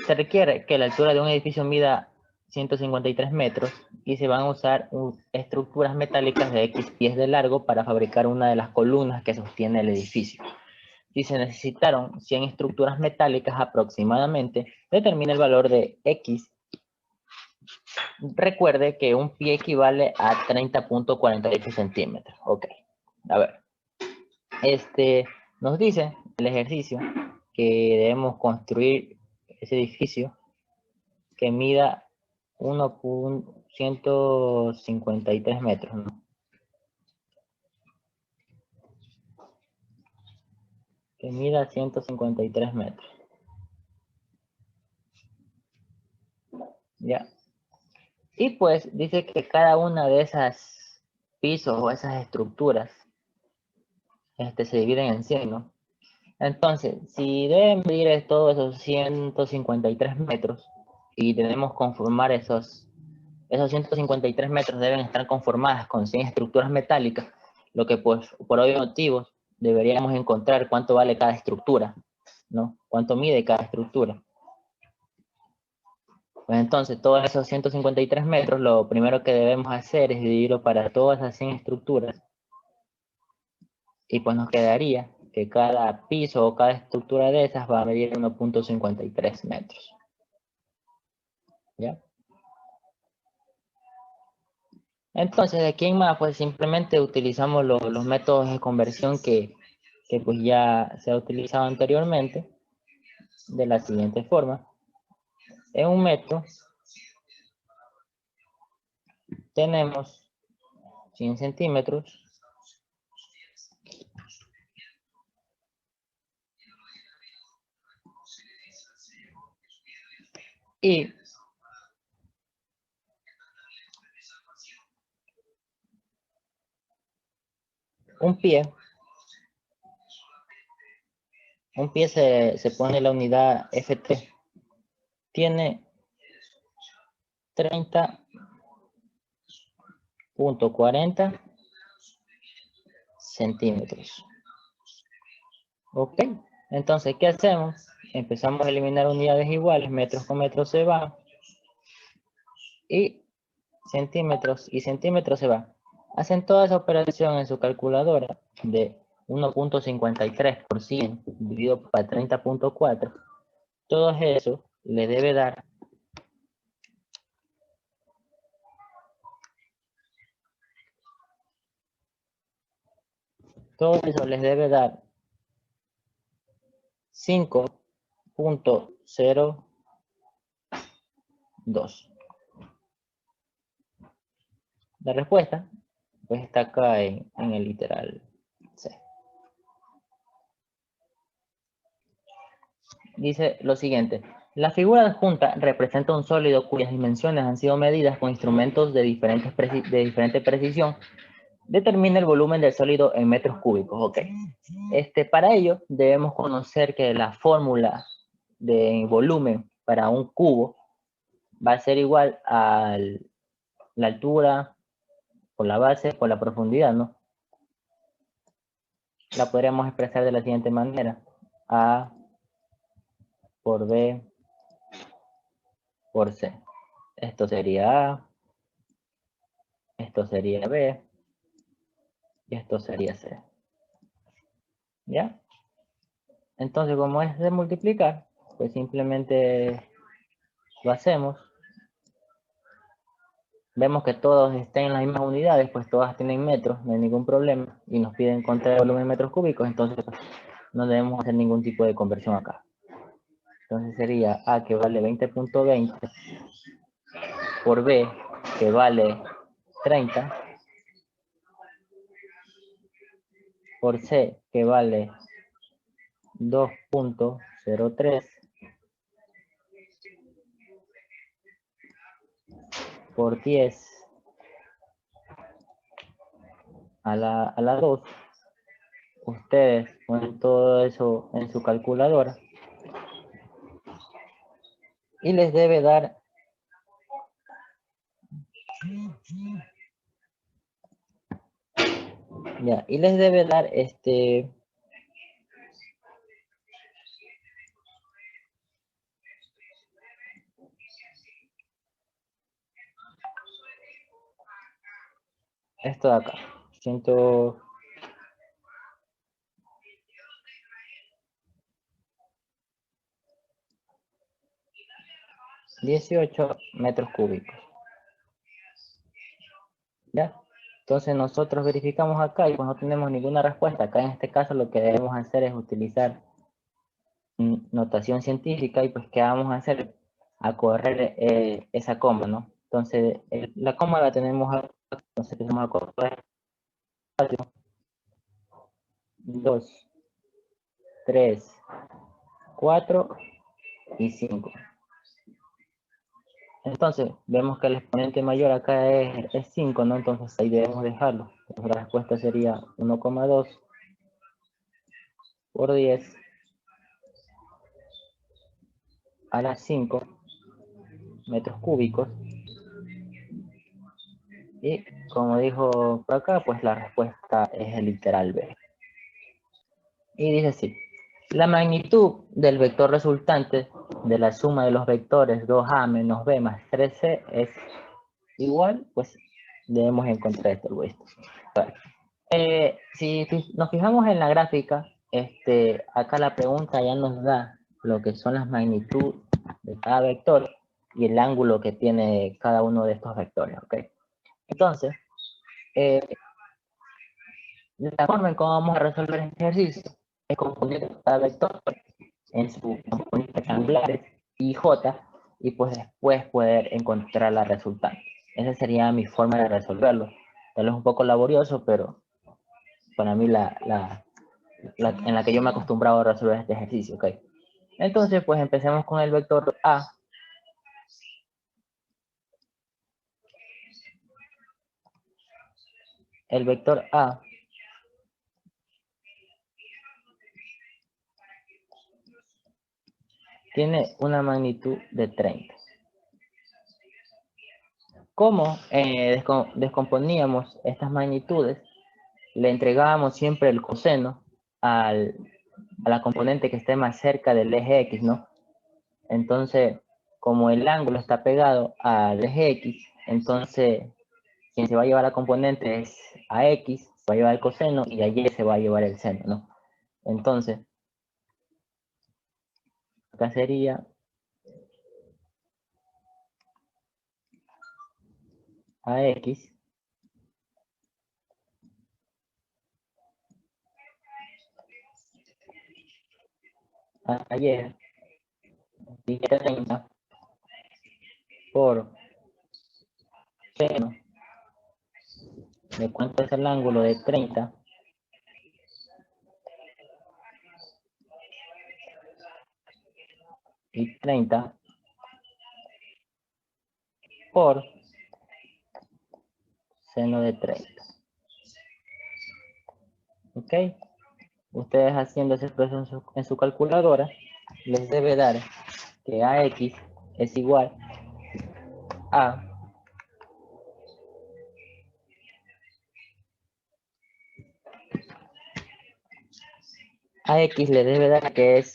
Se requiere que la altura de un edificio mida 153 metros y se van a usar estructuras metálicas de X pies de largo para fabricar una de las columnas que sostiene el edificio. Si se necesitaron 100 estructuras metálicas aproximadamente, determina el valor de X. Recuerde que un pie equivale a 30.48 centímetros. Ok, a ver. Nos dice el ejercicio que debemos construir ese edificio que mida 1.153 metros, ¿no? Que mida 153 metros. Ya. Y pues dice que cada una de esas pisos o esas estructuras se dividen en 100, ¿no? Entonces, si deben medir todos esos 153 metros y debemos conformar esos 153 metros deben estar conformadas con 100 estructuras metálicas, lo que pues por obvios motivos deberíamos encontrar cuánto vale cada estructura, ¿no? Cuánto mide cada estructura. Pues entonces, todos esos 153 metros, lo primero que debemos hacer es dividirlo para todas esas 100 estructuras. Y pues nos quedaría que cada piso o cada estructura de esas va a medir 1.53 metros. ¿Ya? Entonces, de aquí en más, pues simplemente utilizamos los métodos de conversión que pues ya se ha utilizado anteriormente, de la siguiente forma. En un metro tenemos 100 centímetros y un pie se pone la unidad Ft, tiene 30.40 centímetros. Ok, entonces, ¿qué hacemos? Empezamos a eliminar unidades iguales, metros con metros se va, y centímetros se va. Hacen toda esa operación en su calculadora de 1.53 por 100 dividido por 30.4. Todo eso le debe dar 5.02. La respuesta pues está acá en el literal C. Dice lo siguiente: la figura adjunta representa un sólido cuyas dimensiones han sido medidas con instrumentos de diferente precisión. Determina el volumen del sólido en metros cúbicos. Ok. Para ello debemos conocer que la fórmula de volumen para un cubo va a ser igual a la altura por la base por la profundidad, ¿no? La podríamos expresar de la siguiente manera: A por B por C. Esto sería A, esto sería B, y esto sería C. ¿Ya? Entonces, como es de multiplicar, pues simplemente lo hacemos. Vemos que todos estén en las mismas unidades, pues todas tienen metros, no hay ningún problema, y nos piden encontrar el volumen en metros cúbicos, entonces no debemos hacer ningún tipo de conversión acá. Entonces sería A que vale 20.20 por B que vale 30 por C que vale 2.03 por 10 a la 2. Ustedes ponen todo eso en su calculadora y les debe dar Esto de acá. 118 metros cúbicos. ¿Ya? Entonces nosotros verificamos acá y pues no tenemos ninguna respuesta. Acá en este caso lo que debemos hacer es utilizar notación científica y pues ¿qué vamos a hacer? A correr esa coma, ¿no? Entonces la coma la tenemos acá, entonces empezamos a correr 2, 3, 4 y 5. Entonces vemos que el exponente mayor acá es 5, ¿no? Entonces ahí debemos dejarlo. Entonces, la respuesta sería 1,2 por 10 a las 5 metros cúbicos. Y como dijo por acá, pues la respuesta es el literal B. Y dice así: la magnitud del vector resultante de la suma de los vectores 2a menos b más 3c es igual, pues debemos encontrar esto. Si nos fijamos en la gráfica, acá la pregunta ya nos da lo que son las magnitudes de cada vector y el ángulo que tiene cada uno de estos vectores, ¿ok? Entonces, la forma en cómo vamos a resolver este ejercicio es confundir cada vector en sus componentes rectangulares y j, y pues después poder encontrar la resultante. Esa sería mi forma de resolverlo. Tal vez un poco laborioso, pero para mí en la que yo me he acostumbrado a resolver este ejercicio, ¿ok? Entonces, pues empecemos con el vector A. El vector A tiene una magnitud de 30. ¿Cómo descomponíamos estas magnitudes? Le entregábamos siempre el coseno a la componente que esté más cerca del eje X, ¿no? Entonces, como el ángulo está pegado al eje X, entonces quien se va a llevar la componente es a X, se va a llevar el coseno, y a Y se va a llevar el seno, ¿no? Entonces, acá sería AX a Y, y 30 por seno de cuánto es el ángulo de 30 y 30 por seno de 30. ¿Ok? Ustedes haciendo ese proceso en su calculadora, les debe dar que AX es igual a AX le debe dar que es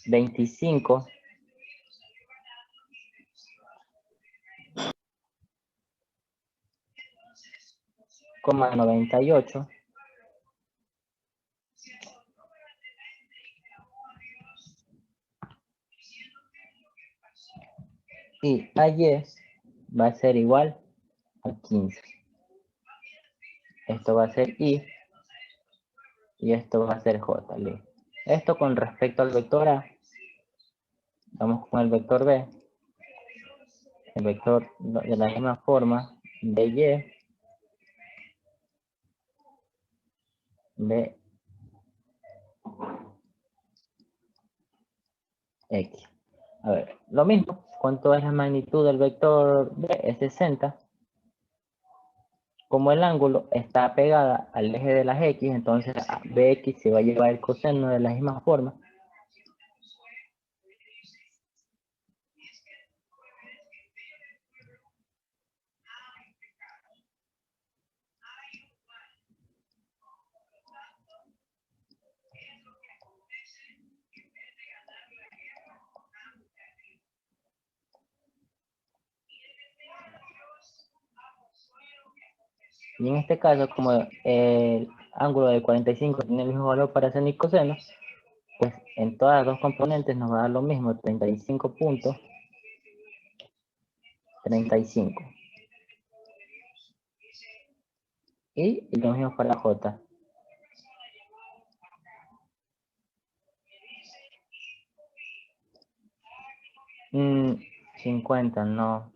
25,98 y AY va a ser igual a 15. Esto va a ser I y esto va a ser J. Esto con respecto al vector A. Vamos con el vector B. El vector de la misma forma de Y, de X. A ver, lo mismo. ¿Cuánto es la magnitud del vector B? Es 60. Como el ángulo está pegada al eje de las X, entonces BX se va a llevar el coseno de la misma forma. Y en este caso, como el ángulo de 45 tiene el mismo valor para seno y coseno, pues en todas las dos componentes nos va a dar lo mismo, 35.35. Y lo mismo para J. 50, no.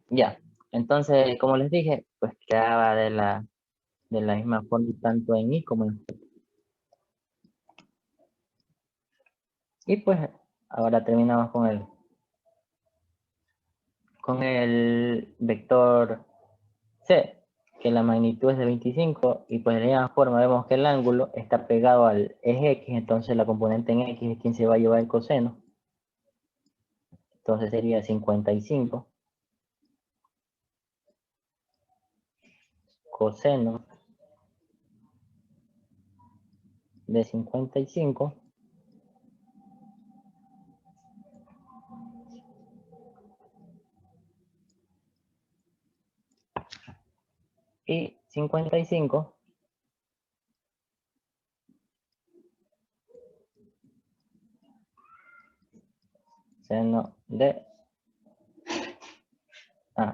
Ya. Entonces, como les dije, pues quedaba de la misma forma tanto en I como en J. Y pues ahora terminamos con el vector C, que la magnitud es de 25, y pues de la misma forma vemos que el ángulo está pegado al eje X, entonces la componente en X es quien se va a llevar el coseno. Entonces sería 55 coseno de 55 y 55 seno de...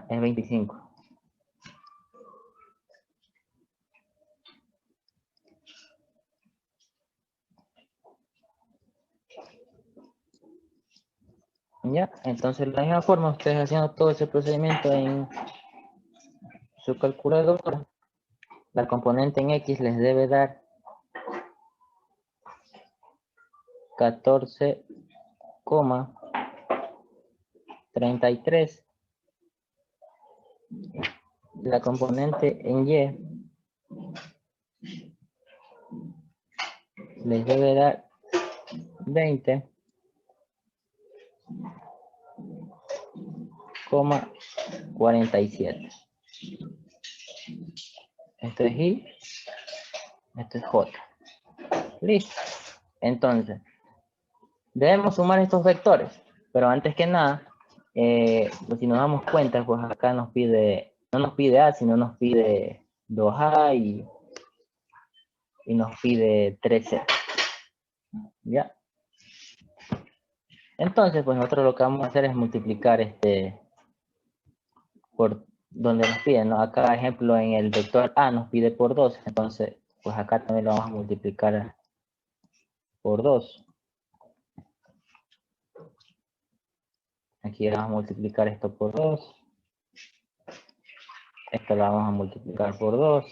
es 25. Ya, entonces de la misma forma, ustedes haciendo todo ese procedimiento en su calculadora, la componente en X les debe dar 14,33. La componente en Y les debe dar 20,47. Esto es Y, esto es J. Listo. Entonces, debemos sumar estos vectores, pero antes que nada, pues si nos damos cuenta, pues acá nos pide, no nos pide A, sino nos pide 2A y nos pide 3C. ¿Ya? Entonces, pues nosotros lo que vamos a hacer es multiplicar por donde nos piden, ¿no? Acá, ejemplo, en el vector A nos pide por 2, entonces, pues acá también lo vamos a multiplicar por 2. Aquí vamos a multiplicar esto por 2. Esto lo vamos a multiplicar por 2.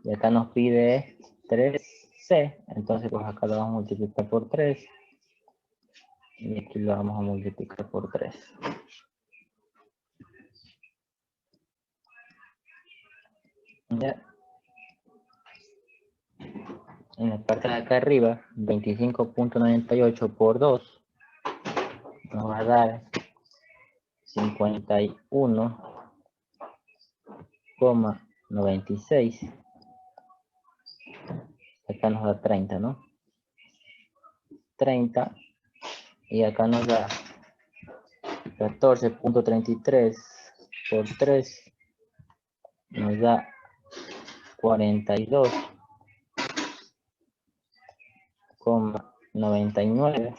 Y acá nos pide 3C, entonces pues acá lo vamos a multiplicar por 3. Y aquí lo vamos a multiplicar por 3. ¿Ya? En la parte de acá arriba, 25.98 por 2 nos va a dar 51,96. Acá nos da 30, ¿no? 30. Y acá nos da 14.33 por 3. Nos da 42,99.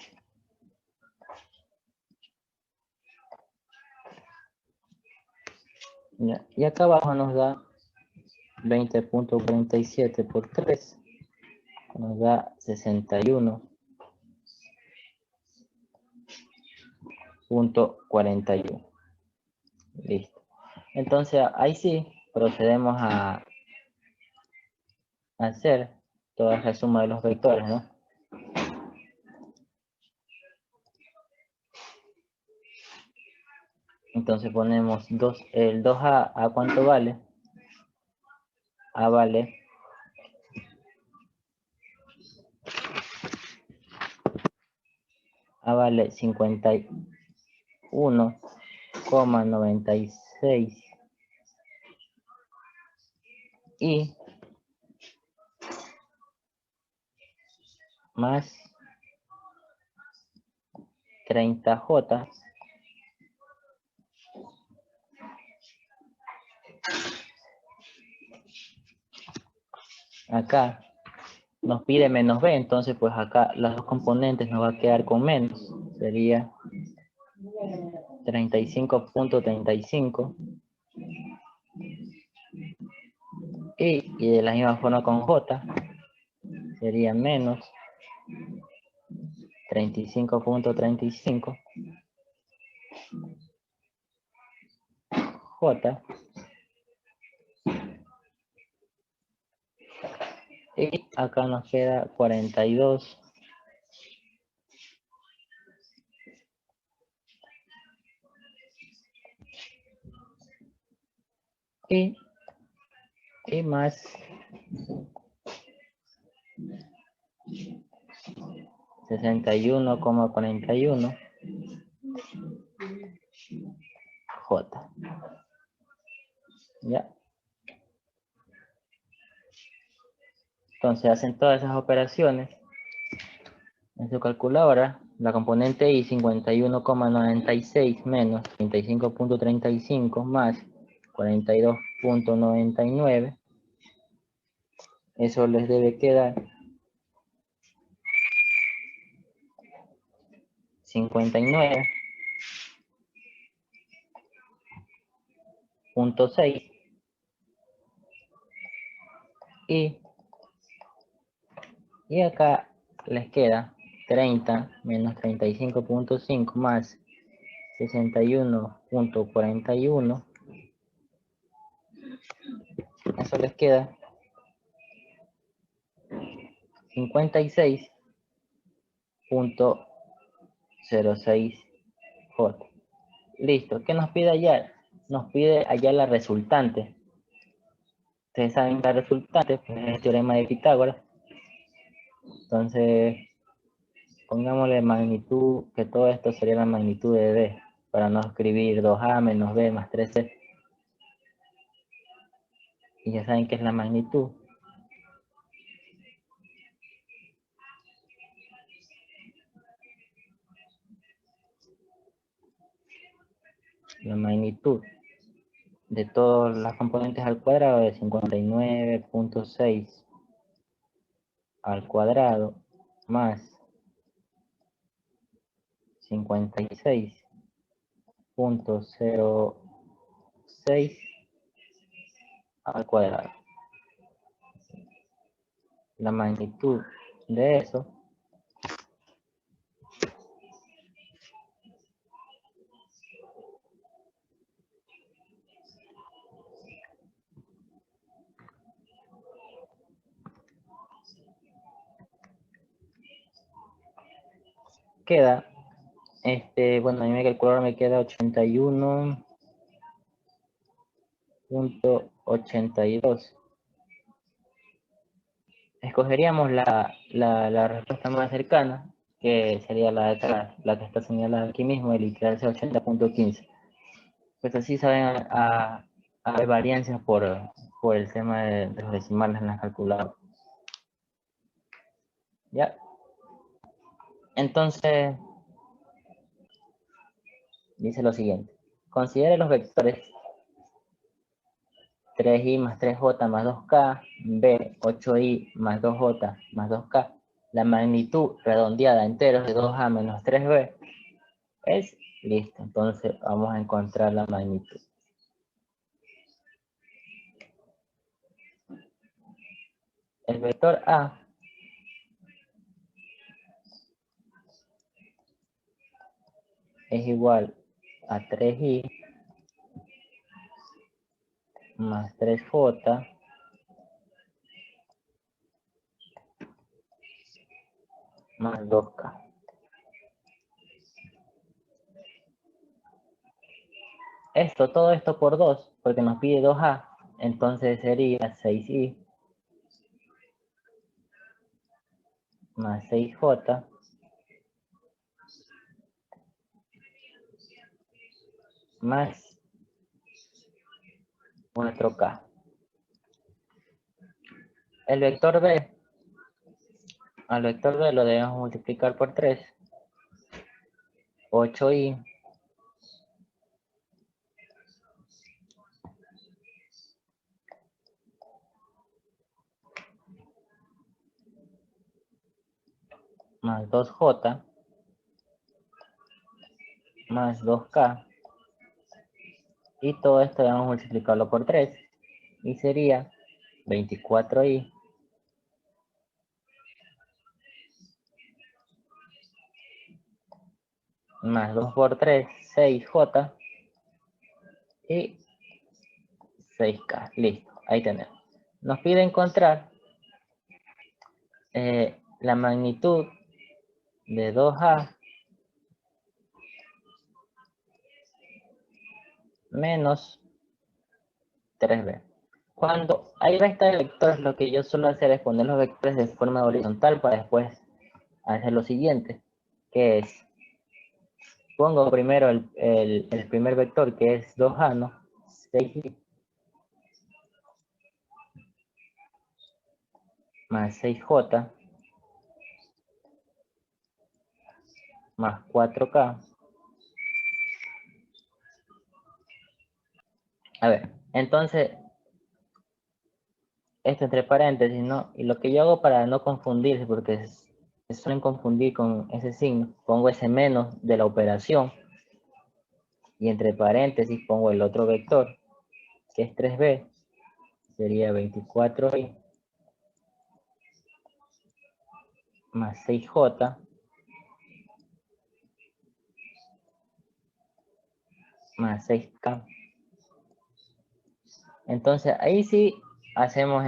¿Ya? Y acá abajo nos da 20.47 por 3. Nos da 61.41. Listo. Entonces, ahí sí, procedemos a hacer toda esa suma de los vectores, ¿no? Entonces ponemos el 2A, ¿a cuánto vale? A vale 51,96 y más 30J acá nos pide menos b, entonces pues acá las dos componentes nos va a quedar con menos. Sería 35.35. Y de la misma forma con j, sería menos 35.35. J. Y acá nos queda 42. Y más 61,41 J. ¿Ya? Entonces hacen todas esas operaciones en su calculadora. La componente I 51,96 menos 35.35 más 42.99. Eso les debe quedar 59.6. Y acá les queda 30 menos 35.5 más 61.41. Eso les queda 56.06 J. Listo. ¿Qué nos pide hallar? Nos pide hallar la resultante. Ustedes saben la resultante, pues es el teorema de Pitágoras. Entonces, pongámosle magnitud, que todo esto sería la magnitud de B, para no escribir 2A menos B más 3C. Y ya saben qué es la magnitud. La magnitud de todas las componentes al cuadrado de 59.6 al cuadrado más 56.06 al cuadrado. La magnitud de eso queda, bueno, a mí me calculador me queda 81.82. Escogeríamos la respuesta más cercana, que sería la de atrás, la que está señalada aquí mismo, el literal sea 80.15. Pues así saben a ver variancias por el tema de los decimales en la calculadora. ¿Ya? Entonces, dice lo siguiente. Considere los vectores 3i más 3j más 2k, b 8i más 2j más 2k. La magnitud redondeada a enteros de 2a menos 3b es listo. Entonces vamos a encontrar la magnitud. El vector a es igual a 3i más 3j más 2k. Todo esto por 2, porque nos pide 2a, entonces sería 6i más 6j más 4k. El vector b, al vector b lo debemos multiplicar por 3, 8i más 2J más 2K. Y todo esto vamos a multiplicarlo por 3. Y sería 24i más 2 por 3, 6J y 6K. Listo, ahí tenemos. Nos pide encontrar la magnitud de 2A menos 3B. Cuando hay resta de vectores, lo que yo suelo hacer es poner los vectores de forma horizontal para después hacer lo siguiente, que es, pongo primero el primer vector, que es 2A, ¿no? 6i más 6J más 4K. A ver, entonces, esto entre paréntesis, ¿no? Y lo que yo hago para no confundirse, porque se suelen confundir con ese signo, pongo ese menos de la operación y entre paréntesis pongo el otro vector, que es 3b, sería 24i más 6j más 6k. Entonces ahí sí hacemos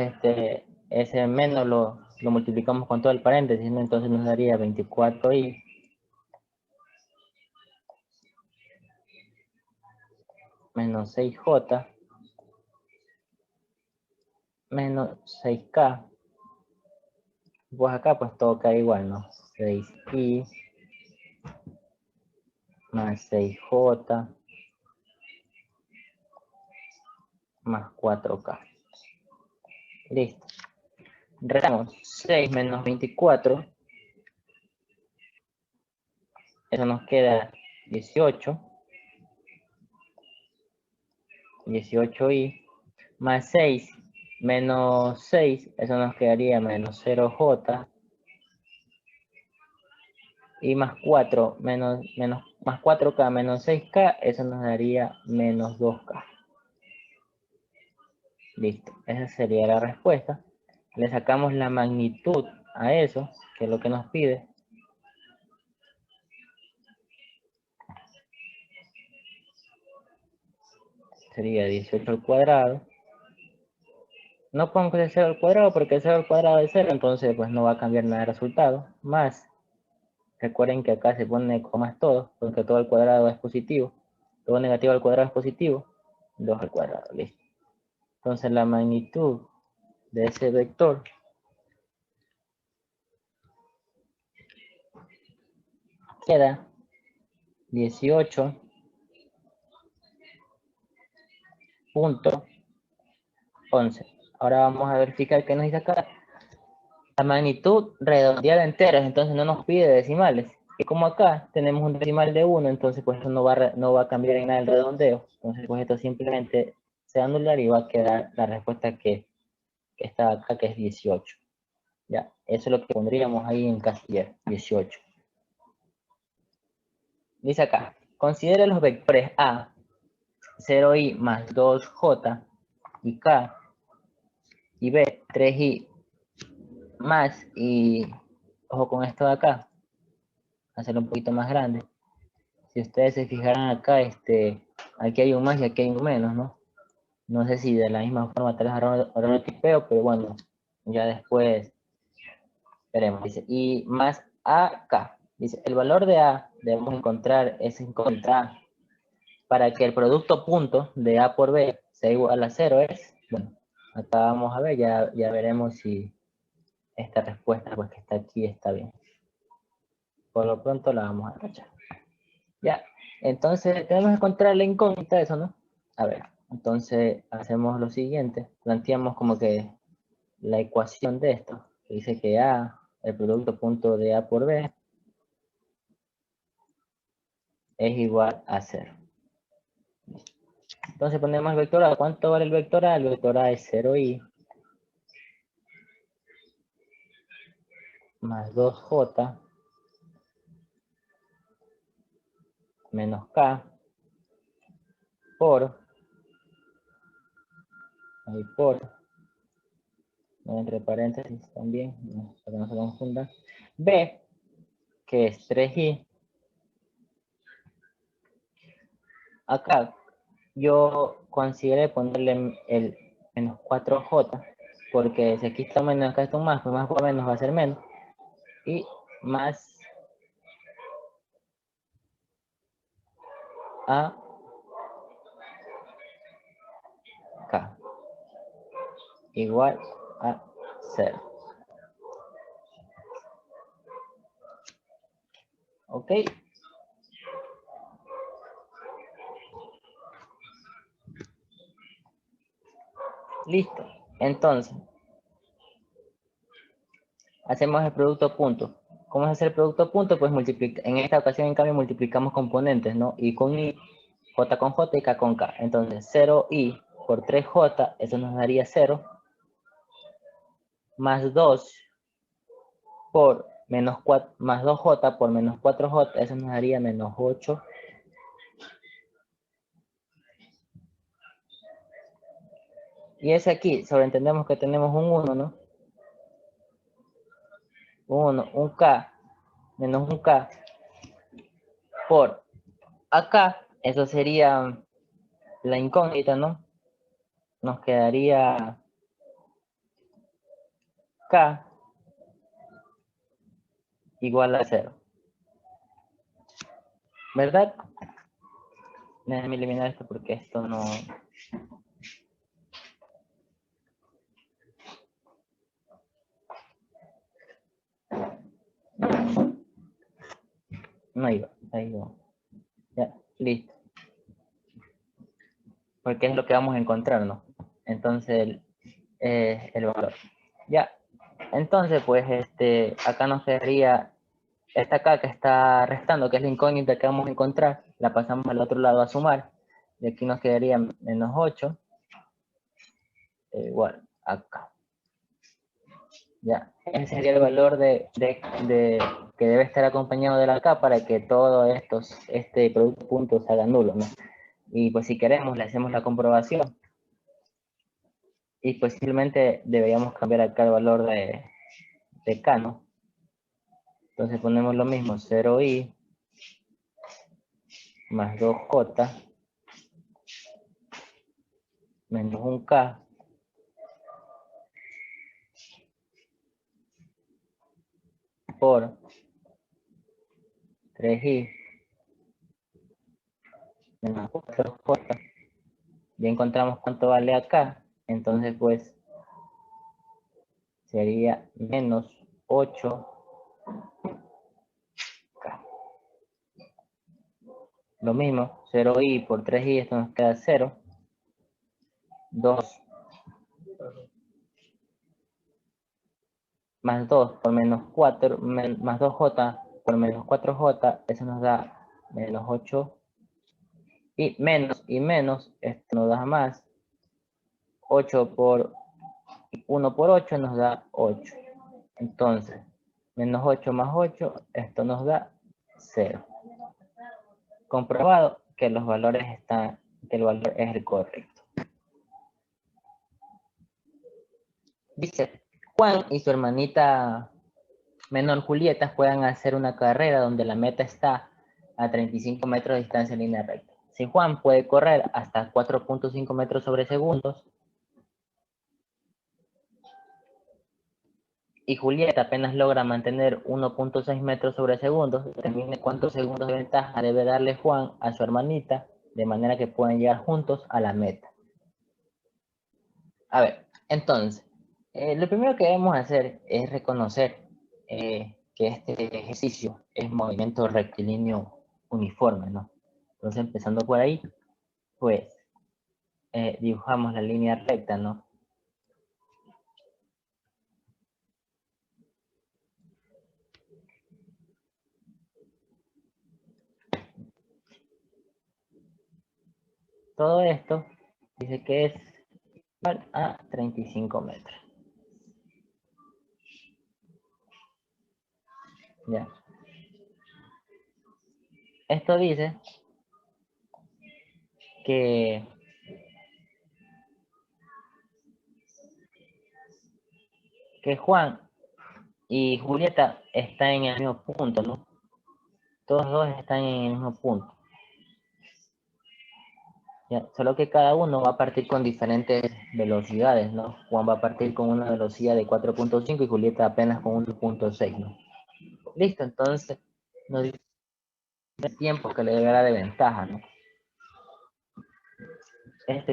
ese menos lo multiplicamos con todo el paréntesis, ¿no? Entonces nos daría 24i menos 6j menos 6k. Pues acá pues todo cae igual, ¿no? 6i más 6j más 4k. Listo. Restamos 6 menos 24. Eso nos queda 18. 18i más 6 menos 6. Eso nos quedaría menos 0j. Y más 4 más 4k menos 6k. Eso nos daría menos 2k. Listo. Esa sería la respuesta. Le sacamos la magnitud a eso, que es lo que nos pide. Sería 18 al cuadrado. No pongo el 0 al cuadrado porque el 0 al cuadrado es 0, entonces pues no va a cambiar nada de resultado. Más, recuerden que acá se pone comas todo, porque todo al cuadrado es positivo. Todo negativo al cuadrado es positivo. 2 al cuadrado, listo. Entonces la magnitud de ese vector queda 18.11. Ahora vamos a verificar qué nos dice acá. La magnitud redondeada enteras, entonces no nos pide decimales. Y como acá tenemos un decimal de 1, entonces pues eso no va a cambiar en nada el redondeo. Entonces pues esto simplemente se va a anular y va a quedar la respuesta que está acá, que es 18. Ya, eso es lo que pondríamos ahí en casillero, 18. Dice acá, considera los vectores A, 0i más 2j y k, y b, 3i más, y ojo con esto de acá, hacerlo un poquito más grande. Si ustedes se fijaran acá, aquí hay un más y aquí hay un menos, ¿no? No sé si de la misma forma tal vez ahora lo tipeo, pero bueno, ya después veremos. Dice, y más acá. Dice, el valor de A debemos encontrar es encontrar para que el producto punto de A por B sea igual a 0 es, bueno, acá vamos a ver, ya veremos si esta respuesta pues que está aquí está bien. Por lo pronto la vamos a tachar. Ya, entonces tenemos que encontrar la incógnita de eso, ¿no? A ver, entonces hacemos lo siguiente, planteamos como que la ecuación de esto, que dice que A, el producto punto de A por B, es igual a 0. Entonces ponemos el vector A. ¿Cuánto vale el vector A? El vector A es 0i más 2j menos K por, ahí por, entre paréntesis también, para que no se confunda, B, que es 3i. Acá yo consideré ponerle el menos 4j, porque si aquí está menos, acá está un más, pues más por menos va a ser menos. Y más a k igual a 0. ¿Ok? Listo. Entonces, hacemos el producto punto. ¿Cómo es hacer el producto punto? Pues en esta ocasión, en cambio, multiplicamos componentes, ¿no? I con I, J con J y K con K. Entonces, 0i por 3j, eso nos daría 0. Más 2 por menos 4, más 2j por menos 4j, eso nos daría menos 8. Y ese aquí, sobreentendemos que tenemos un 1, ¿no? Un 1, un k, menos un k, por acá, eso sería la incógnita, ¿no? Nos quedaría k igual a 0. ¿Verdad? Déjenme eliminar esto porque esto no... No iba, ahí va. Ya, listo. Porque es lo que vamos a encontrar, ¿no? Entonces, el valor. Ya, entonces, pues, acá nos quedaría esta acá que está restando, que es la incógnita que vamos a encontrar, la pasamos al otro lado a sumar, y aquí nos quedaría menos 8, igual acá. Ya, ese sería el valor que debe estar acompañado de la K para que todo este producto punto se haga nulo, ¿no? Y pues si queremos, le hacemos la comprobación. Y pues simplemente deberíamos cambiar acá el valor de K, ¿no? Entonces ponemos lo mismo, 0i más 2j menos un K por 3i menos 4j. Ya encontramos cuánto vale acá. Entonces, pues, sería menos 8K. Lo mismo, 0i por 3i, esto nos queda 0. 2 más 2 por menos 4, más 2j por menos 4j, eso nos da menos 8. Y menos, esto nos da más. 8 por 1 por 8 nos da 8. Entonces, menos 8 más 8, esto nos da 0. Comprobado que los valores están, que el valor es el correcto. Dice, Juan y su hermanita menor Julieta puedan hacer una carrera donde la meta está a 35 metros de distancia en línea recta. Si Juan puede correr hasta 4.5 metros sobre segundos y Julieta apenas logra mantener 1.6 metros sobre segundos, determine cuántos segundos de ventaja debe darle Juan a su hermanita de manera que puedan llegar juntos a la meta. A ver, entonces, lo primero que debemos hacer es reconocer que este ejercicio es movimiento rectilíneo uniforme, ¿no? Entonces, empezando por ahí, pues, dibujamos la línea recta, ¿no? Todo esto dice que es igual a 35 metros. Ya. Esto dice que Juan y Julieta están en el mismo punto, ¿no? Todos dos están en el mismo punto. ¿Ya? Solo que cada uno va a partir con diferentes velocidades, ¿no? Juan va a partir con una velocidad de 4.5 y Julieta apenas con 1.6, ¿no? Listo, entonces nos dice el tiempo que le dará de ventaja, ¿no?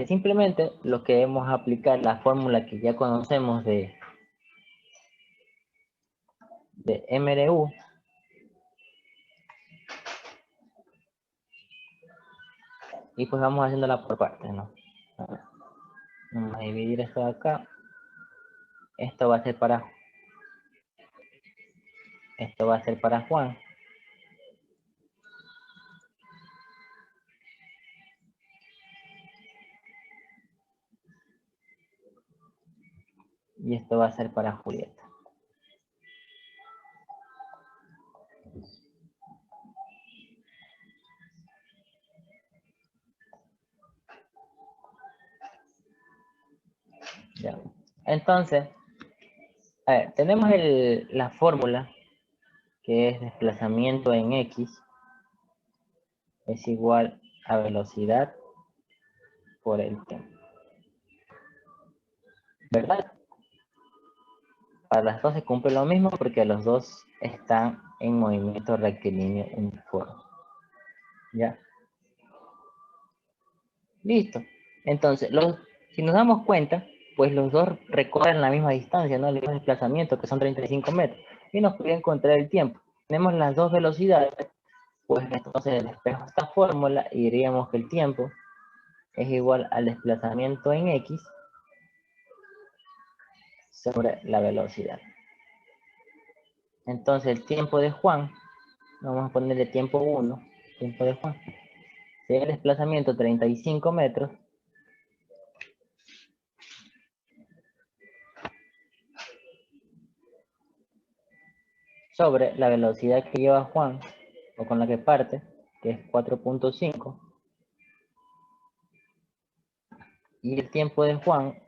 Simplemente lo que debemos aplicar la fórmula que ya conocemos de MRU, y pues vamos haciéndola por partes, ¿no? Vamos a dividir esto de acá. Esto va a ser para Juan. Y esto va a ser para Julieta. Ya. Entonces, a ver, tenemos la fórmula que es desplazamiento en X es igual a velocidad por el tiempo. ¿Verdad? Para las dos se cumple lo mismo porque los dos están en movimiento rectilíneo uniforme. ¿Ya? Listo. Entonces, si nos damos cuenta, pues los dos recorren la misma distancia, ¿no? El mismo desplazamiento, que son 35 metros. Y nos puede encontrar el tiempo. Tenemos las dos velocidades, pues entonces despejo esta fórmula y diríamos que el tiempo es igual al desplazamiento en X sobre la velocidad. Entonces el tiempo de Juan, vamos a ponerle tiempo 1, tiempo de Juan, sería el desplazamiento 35 metros sobre la velocidad que lleva Juan, o con la que parte, que es 4.5, y el tiempo de Juan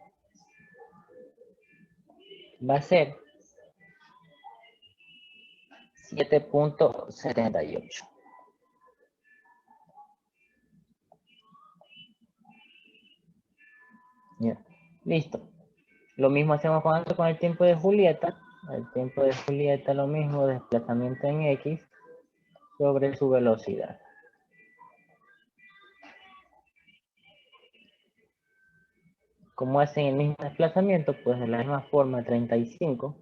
va a ser 7.78. Listo. Lo mismo hacemos con el tiempo de Julieta. El tiempo de Julieta lo mismo, desplazamiento en X sobre su velocidad. Como hacen el mismo desplazamiento, pues de la misma forma 35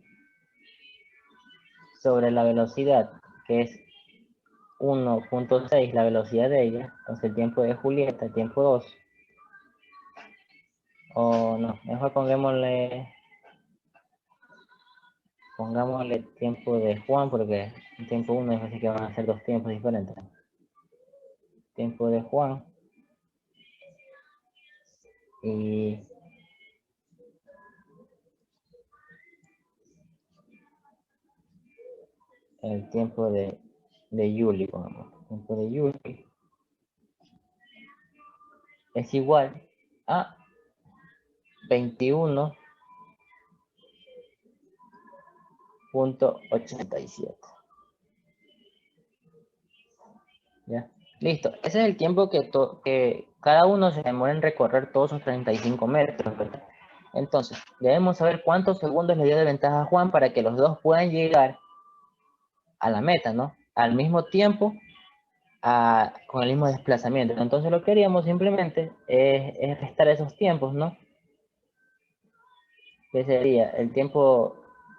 sobre la velocidad, que es 1.6 la velocidad de ella, entonces el tiempo de Julieta, el tiempo 2, o no, mejor pongámosle tiempo de Juan, porque el tiempo 1 es así que van a ser dos tiempos diferentes. Tiempo de Juan y el tiempo de Yuli, pongamos. El tiempo de Yuli es igual a 21.87. ¿Ya? Listo. Ese es el tiempo que cada uno se demora en recorrer todos esos 35 metros, ¿verdad? Entonces, debemos saber cuántos segundos le dio de ventaja a Juan para que los dos puedan llegar a la meta, ¿no? Al mismo tiempo, con el mismo desplazamiento. Entonces, lo que haríamos simplemente es restar esos tiempos, ¿no? Que sería el tiempo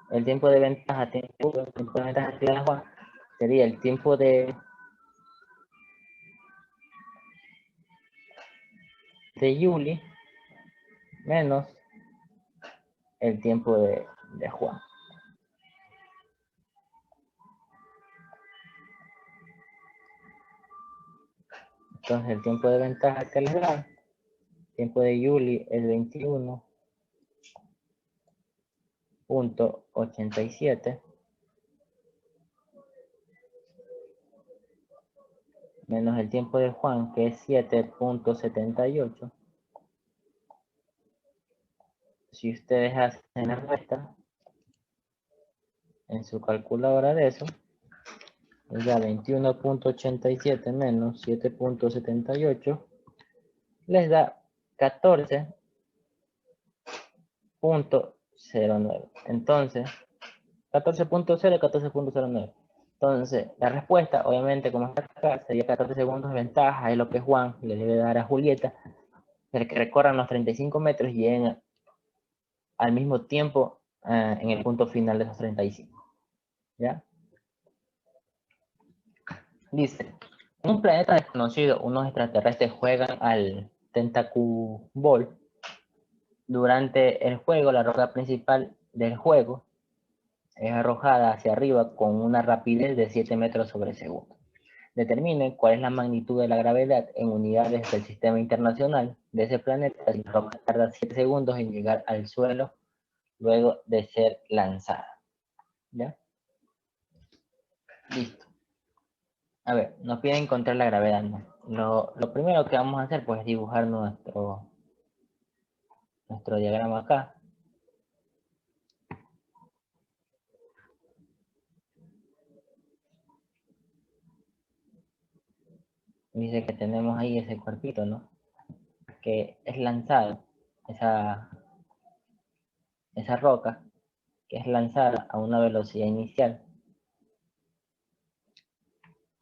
de ventaja, que da Juan, sería el tiempo de Yuli menos el tiempo de Juan. Entonces el tiempo de ventaja que les da, el tiempo de Yuli es 21.87 menos el tiempo de Juan, que es 7.78. Si ustedes hacen la resta en su calculadora de eso, les da 21.87 menos 7.78, les da 14.09. Entonces, 14.0 y 14.09. Entonces, la respuesta, obviamente, como está acá, sería 14 segundos de ventaja, es lo que Juan le debe dar a Julieta, el que recorran los 35 metros y lleguen al mismo tiempo en el punto final de esos 35. ¿Ya? Dice, en un planeta desconocido, unos extraterrestres juegan al Tentacle Ball. Durante el juego, la roca principal del juego es arrojada hacia arriba con una rapidez de 7 metros sobre segundo. Determine cuál es la magnitud de la gravedad en unidades del sistema internacional de ese planeta si la roca tarda 7 segundos en llegar al suelo luego de ser lanzada. ¿Ya? Listo. A ver, nos pide encontrar la gravedad, ¿no? Lo primero que vamos a hacer pues es dibujar nuestro diagrama acá. Dice que tenemos ahí ese cuerpito, ¿no? Que es lanzado, esa roca, que es lanzada a una velocidad inicial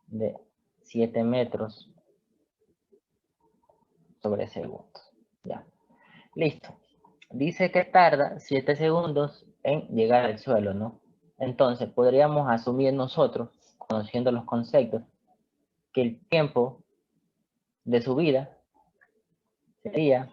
de 7 metros sobre segundo. Ya, listo. Dice que tarda 7 segundos en llegar al suelo, ¿no? Entonces, podríamos asumir nosotros, conociendo los conceptos, que el tiempo de subida sería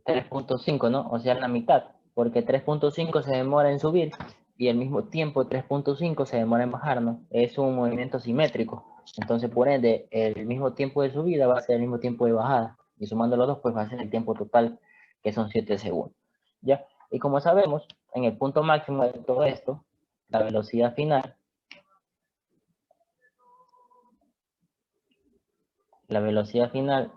3.5, ¿no? O sea, la mitad, porque 3.5 se demora en subir y al mismo tiempo 3.5 se demora en bajar, ¿no? Es un movimiento simétrico. Entonces, por ende, el mismo tiempo de subida va a ser el mismo tiempo de bajada. Y sumando los dos, pues va a ser el tiempo total, que son 7 segundos. ¿Ya? Y como sabemos, en el punto máximo de todo esto, la velocidad final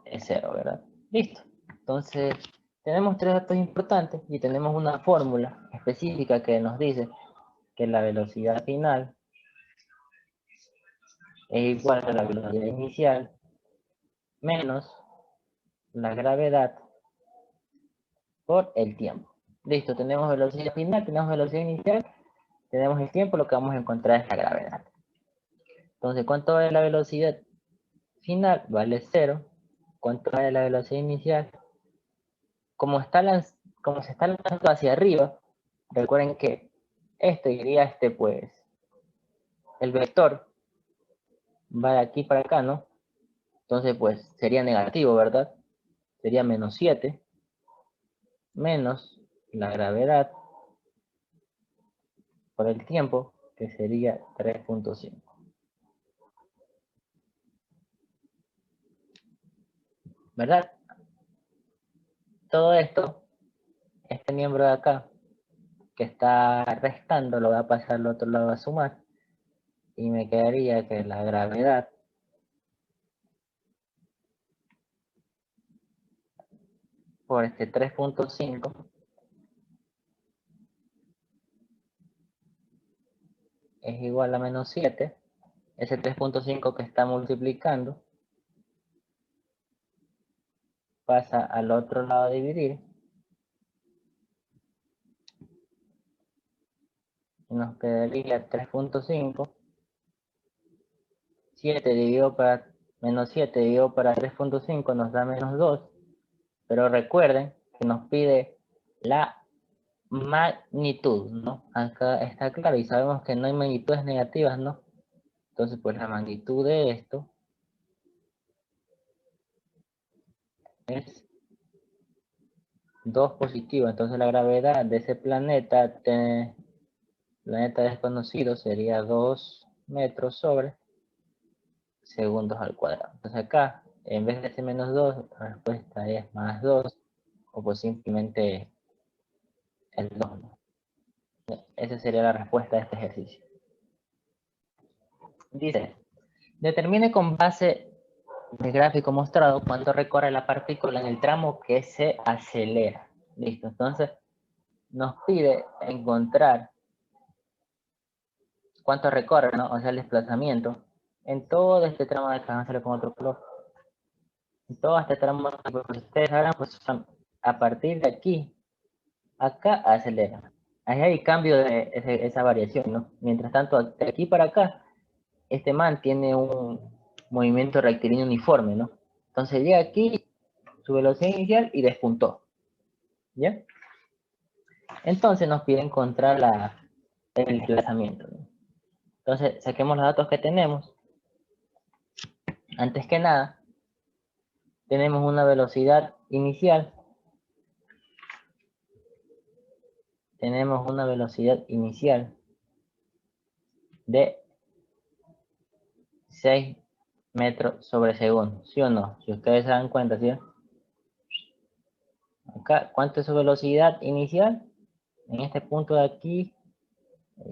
es 0, ¿verdad? Listo. Entonces, tenemos 3 datos importantes y tenemos una fórmula específica que nos dice que la velocidad final es igual a la velocidad inicial menos la gravedad por el tiempo. Listo, tenemos velocidad final, tenemos velocidad inicial, tenemos el tiempo, lo que vamos a encontrar es la gravedad. Entonces, ¿cuánto vale la velocidad final? Vale 0. ¿Cuánto vale la velocidad inicial? Como se está lanzando hacia arriba, recuerden que esto iría, pues, el vector va de aquí para acá, ¿no? Entonces, pues, sería negativo, ¿verdad? Sería menos 7 menos la gravedad por el tiempo, que sería 3.5. ¿Verdad? Todo esto, este miembro de acá, que está restando, lo voy a pasar al otro lado a sumar, y me quedaría que la gravedad por este 3.5 es igual a menos 7. Ese 3.5 que está multiplicando pasa al otro lado a dividir. Y nos quedaría 3.5. 7 dividido para menos 7 dividido para 3.5 nos da menos 2. Pero recuerden que nos pide la magnitud, ¿no? Acá está claro y sabemos que no hay magnitudes negativas, ¿no? Entonces, pues la magnitud de esto es 2 positivo. Entonces la gravedad de ese planeta desconocido sería 2 metros sobre segundos al cuadrado. Entonces acá, en vez de ser menos 2, la respuesta es más 2, o pues simplemente el 2, ¿no? Esa sería la respuesta de este ejercicio. Dice, determine con base del gráfico mostrado cuánto recorre la partícula en el tramo que se acelera. Listo, entonces nos pide encontrar cuánto recorre, ¿no? O sea, el desplazamiento en todo este tramo de acá. Vamos a hacerlo con otro color. En todo este tramo, pues ustedes sabrán, pues a partir de aquí, acá acelera. Ahí hay cambio de esa variación, ¿no? Mientras tanto, de aquí para acá, este man tiene un movimiento rectilíneo uniforme, ¿no? Entonces llega aquí, su velocidad inicial y despuntó. ¿Ya? Entonces nos pide encontrar el desplazamiento, ¿no? Entonces, saquemos los datos que tenemos. Antes que nada, tenemos una velocidad inicial. Tenemos una velocidad inicial de 6 metros sobre segundo, ¿sí o no? Si ustedes se dan cuenta, ¿sí? Acá, ¿cuánto es su velocidad inicial? En este punto de aquí,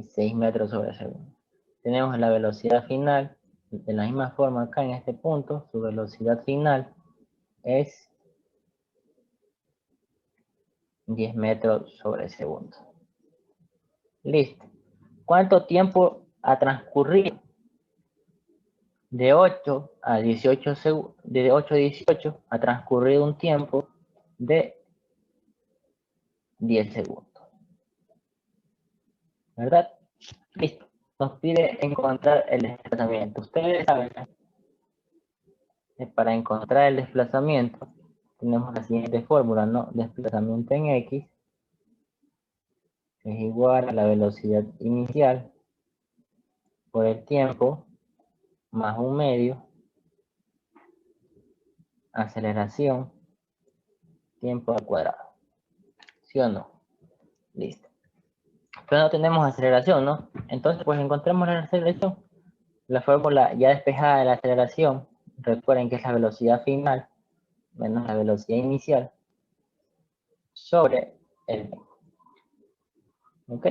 6 metros sobre segundo. Tenemos la velocidad final, de la misma forma acá en este punto, su velocidad final es 10 metros sobre segundo. Listo. ¿Cuánto tiempo ha transcurrido? De 8 a 18 segundos, de 8 a 18 ha transcurrido un tiempo de 10 segundos. ¿Verdad? Listo. Nos pide encontrar el desplazamiento. Ustedes saben que para encontrar el desplazamiento tenemos la siguiente fórmula, ¿no? Desplazamiento en X es igual a la velocidad inicial por el tiempo más un medio, aceleración, tiempo al cuadrado. ¿Sí o no? Listo. Pero no tenemos aceleración, ¿no? Entonces, pues encontremos la aceleración. La fórmula ya despejada de la aceleración, recuerden que es la velocidad final menos la velocidad inicial sobre el tiempo. ¿Ok?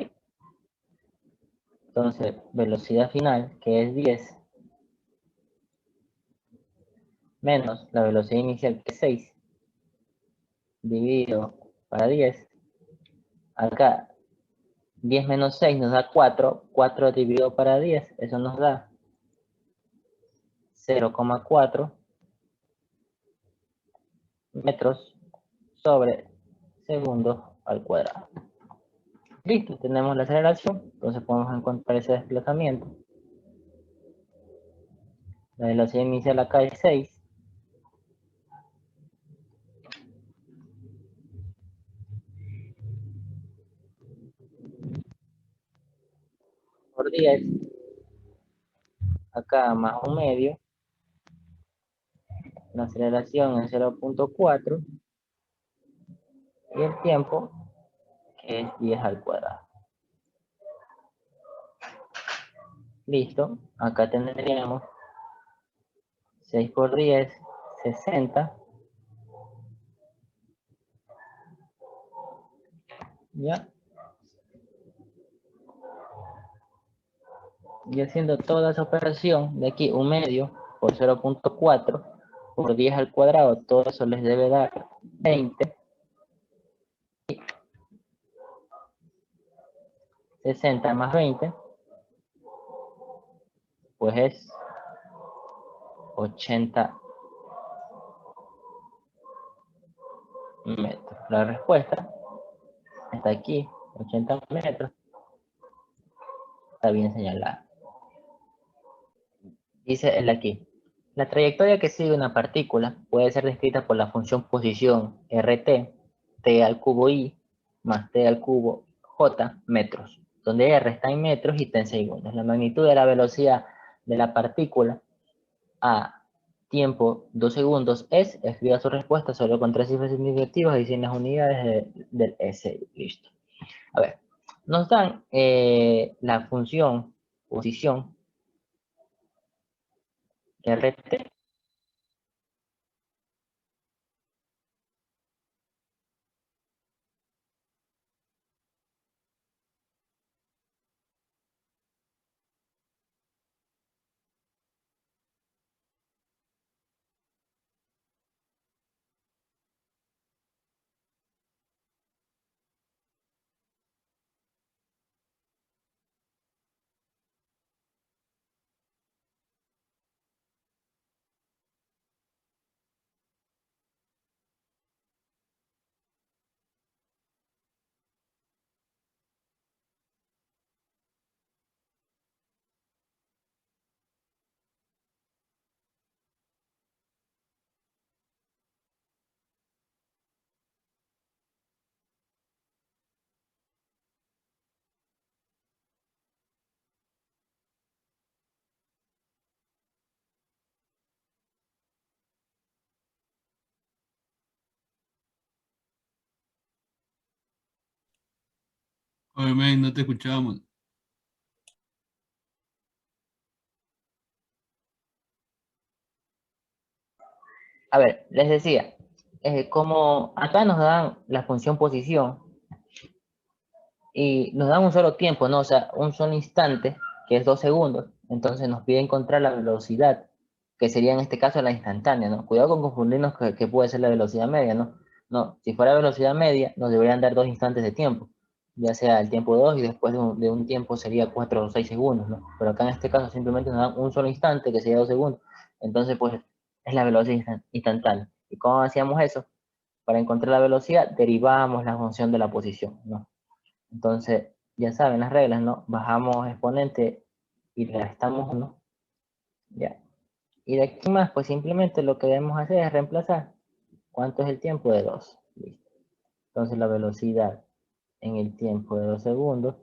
Entonces, velocidad final, que es 10, menos la velocidad inicial, que es 6, dividido para 10. Acá, 10 menos 6 nos da 4. 4 dividido para 10, eso nos da 0,4 metros sobre segundo al cuadrado. Listo, tenemos la aceleración, entonces podemos encontrar ese desplazamiento. La velocidad inicial acá es 6. Por 10, acá más un medio, la aceleración es 0,4 y el tiempo que es 10 al cuadrado. Listo, acá tendríamos 6 por 10, 60. ¿Ya? Y haciendo toda esa operación, de aquí un medio por 0,4 por 10 al cuadrado, todo eso les debe dar 20. 60 más 20, pues es 80 metros. La respuesta está aquí, 80 metros, está bien señalada. Dice el aquí. La trayectoria que sigue una partícula puede ser descrita por la función posición RT, T al cubo I, más T al cubo J, metros, donde R está en metros y T en segundos. La magnitud de la velocidad de la partícula a tiempo 2 segundos es, escriba su respuesta solo con 3 cifras significativas y 100 las unidades del S. Listo. A ver, nos dan la función posición RT. Oye, men, no te escuchamos. A ver, les decía, como acá nos dan la función posición y nos dan un solo tiempo, ¿no? O sea, un solo instante, que es 2 segundos, entonces nos pide encontrar la velocidad, que sería en este caso la instantánea, ¿no? Cuidado con confundirnos que puede ser la velocidad media, ¿no? No, si fuera velocidad media, nos deberían dar 2 instantes de tiempo, ya sea el tiempo 2 y después de un tiempo sería 4 o 6 segundos, ¿no? Pero acá en este caso simplemente nos dan un solo instante, que sería 2 segundos, entonces pues es la velocidad instantánea. ¿Y cómo hacíamos eso? Para encontrar la velocidad, derivamos la función de la posición, ¿no? Entonces, ya saben las reglas, ¿no? Bajamos exponente y le restamos 1, ¿ya? Y de aquí más, pues simplemente lo que debemos hacer es reemplazar. ¿Cuánto es el tiempo de 2? Listo. Entonces la velocidad en el tiempo de 2 segundos,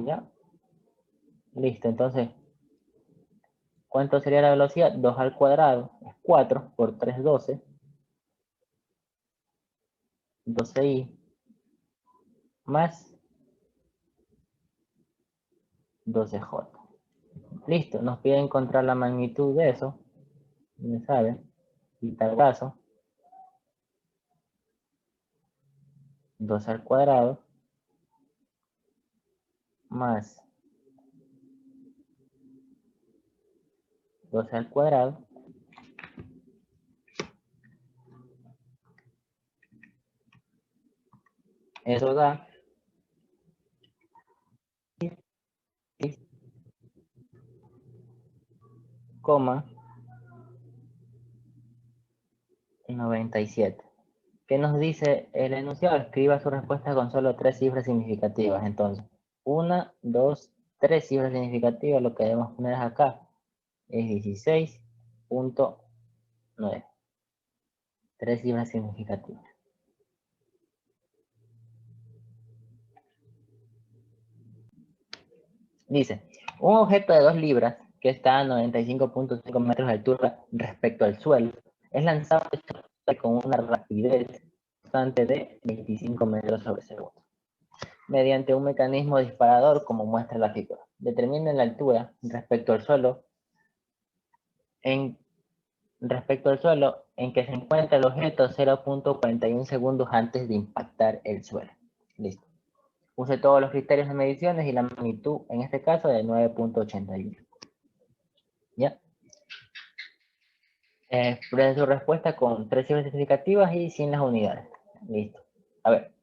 ¿ya? Listo, entonces, ¿cuánto sería la velocidad? 2 al cuadrado es 4 por 3, 12. 12i más 12j. Listo, nos pide encontrar la magnitud de eso, ya saben, y tal caso, 2 al cuadrado más 12 al cuadrado, eso da, coma 97. ¿Qué nos dice el enunciado? Escriba su respuesta con solo 3 cifras significativas. Entonces, 1, 2, 3 cifras significativas, lo que debemos poner acá es 16.9. 3 cifras significativas. Dice, un objeto de 2 libras que está a 95.5 metros de altura respecto al suelo es lanzado con una rapidez constante de 25 metros sobre segundo, mediante un mecanismo disparador como muestra la figura. Determinen la altura respecto al suelo en que se encuentra el objeto 0.41 segundos antes de impactar el suelo. Listo. Use todos los criterios de mediciones y la magnitud, en este caso, de 9.81. ¿Ya? Expresa su respuesta con 3 cifras significativas y sin las unidades. Listo. A ver,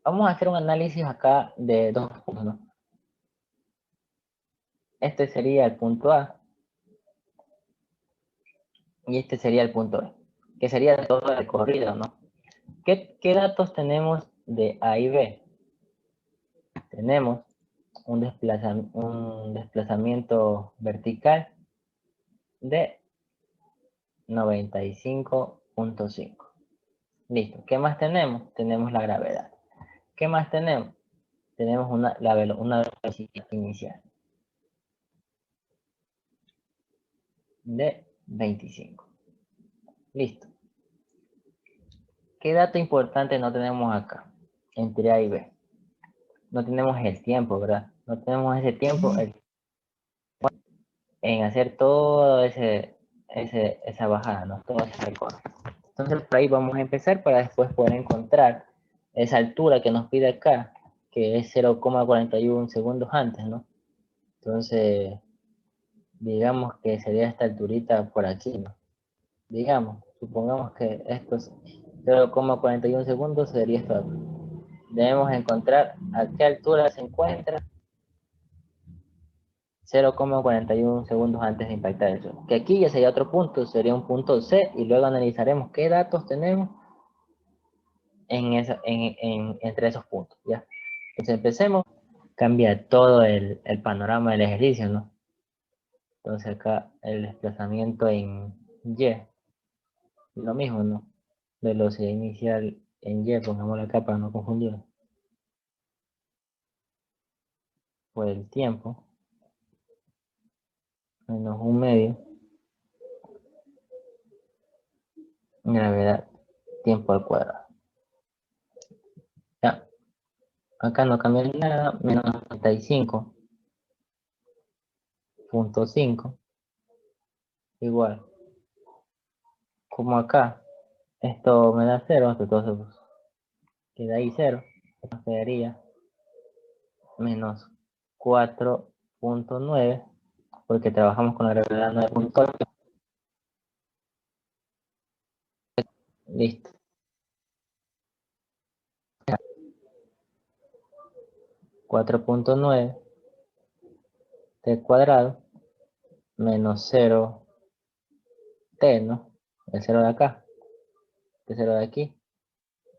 vamos a hacer un análisis acá de 2 puntos, ¿no? Este sería el punto A y este sería el punto B, que sería todo el recorrido, ¿no? ¿Qué datos tenemos de A y B? Tenemos un desplazamiento vertical de 95.5. Listo. ¿Qué más tenemos? Tenemos la gravedad. ¿Qué más tenemos? Tenemos una velocidad inicial de 25. Listo. ¿Qué dato importante no tenemos acá? Entre A y B. No tenemos el tiempo, ¿verdad? No tenemos ese tiempo en hacer todo esa bajada, ¿no? Todo ese recorrido. Entonces, por ahí vamos a empezar para después poder encontrar esa altura que nos pide acá, que es 0,41 segundos antes, ¿no? Entonces, digamos que sería esta alturita por aquí, ¿no? Digamos, supongamos que estos 0,41 segundos sería esto. Debemos encontrar a qué altura se encuentra 0,41 segundos antes de impactar el suelo. Que aquí ya sería otro punto, sería un punto C, y luego analizaremos qué datos tenemos entre esos puntos, ¿ya? Entonces empecemos. Cambia todo el panorama del ejercicio, ¿no? Entonces acá el desplazamiento en Y, lo mismo, ¿no? velocidad inicial en Y, pongámosla acá para no confundir, por el tiempo, menos un medio, gravedad, tiempo al cuadrado. Ya, acá no cambia nada, menos 95.5, igual, como acá, esto me da 0, entonces pues, queda ahí 0, nos quedaría menos 4.9, porque trabajamos con la gravedad 9.8, listo. 4.9 t cuadrado menos 0 t, ¿no? El 0 de acá, el 0 de aquí,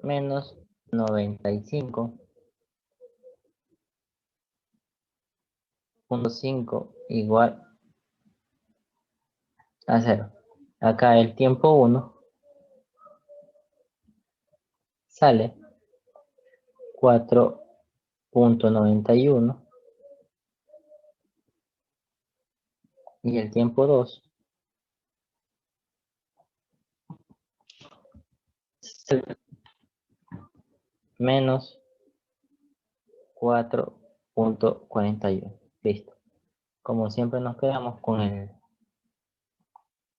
menos 95.5 igual a 0. Acá el tiempo 1 sale 4.91 y el tiempo 2 menos 4.41. Listo. Como siempre nos quedamos con el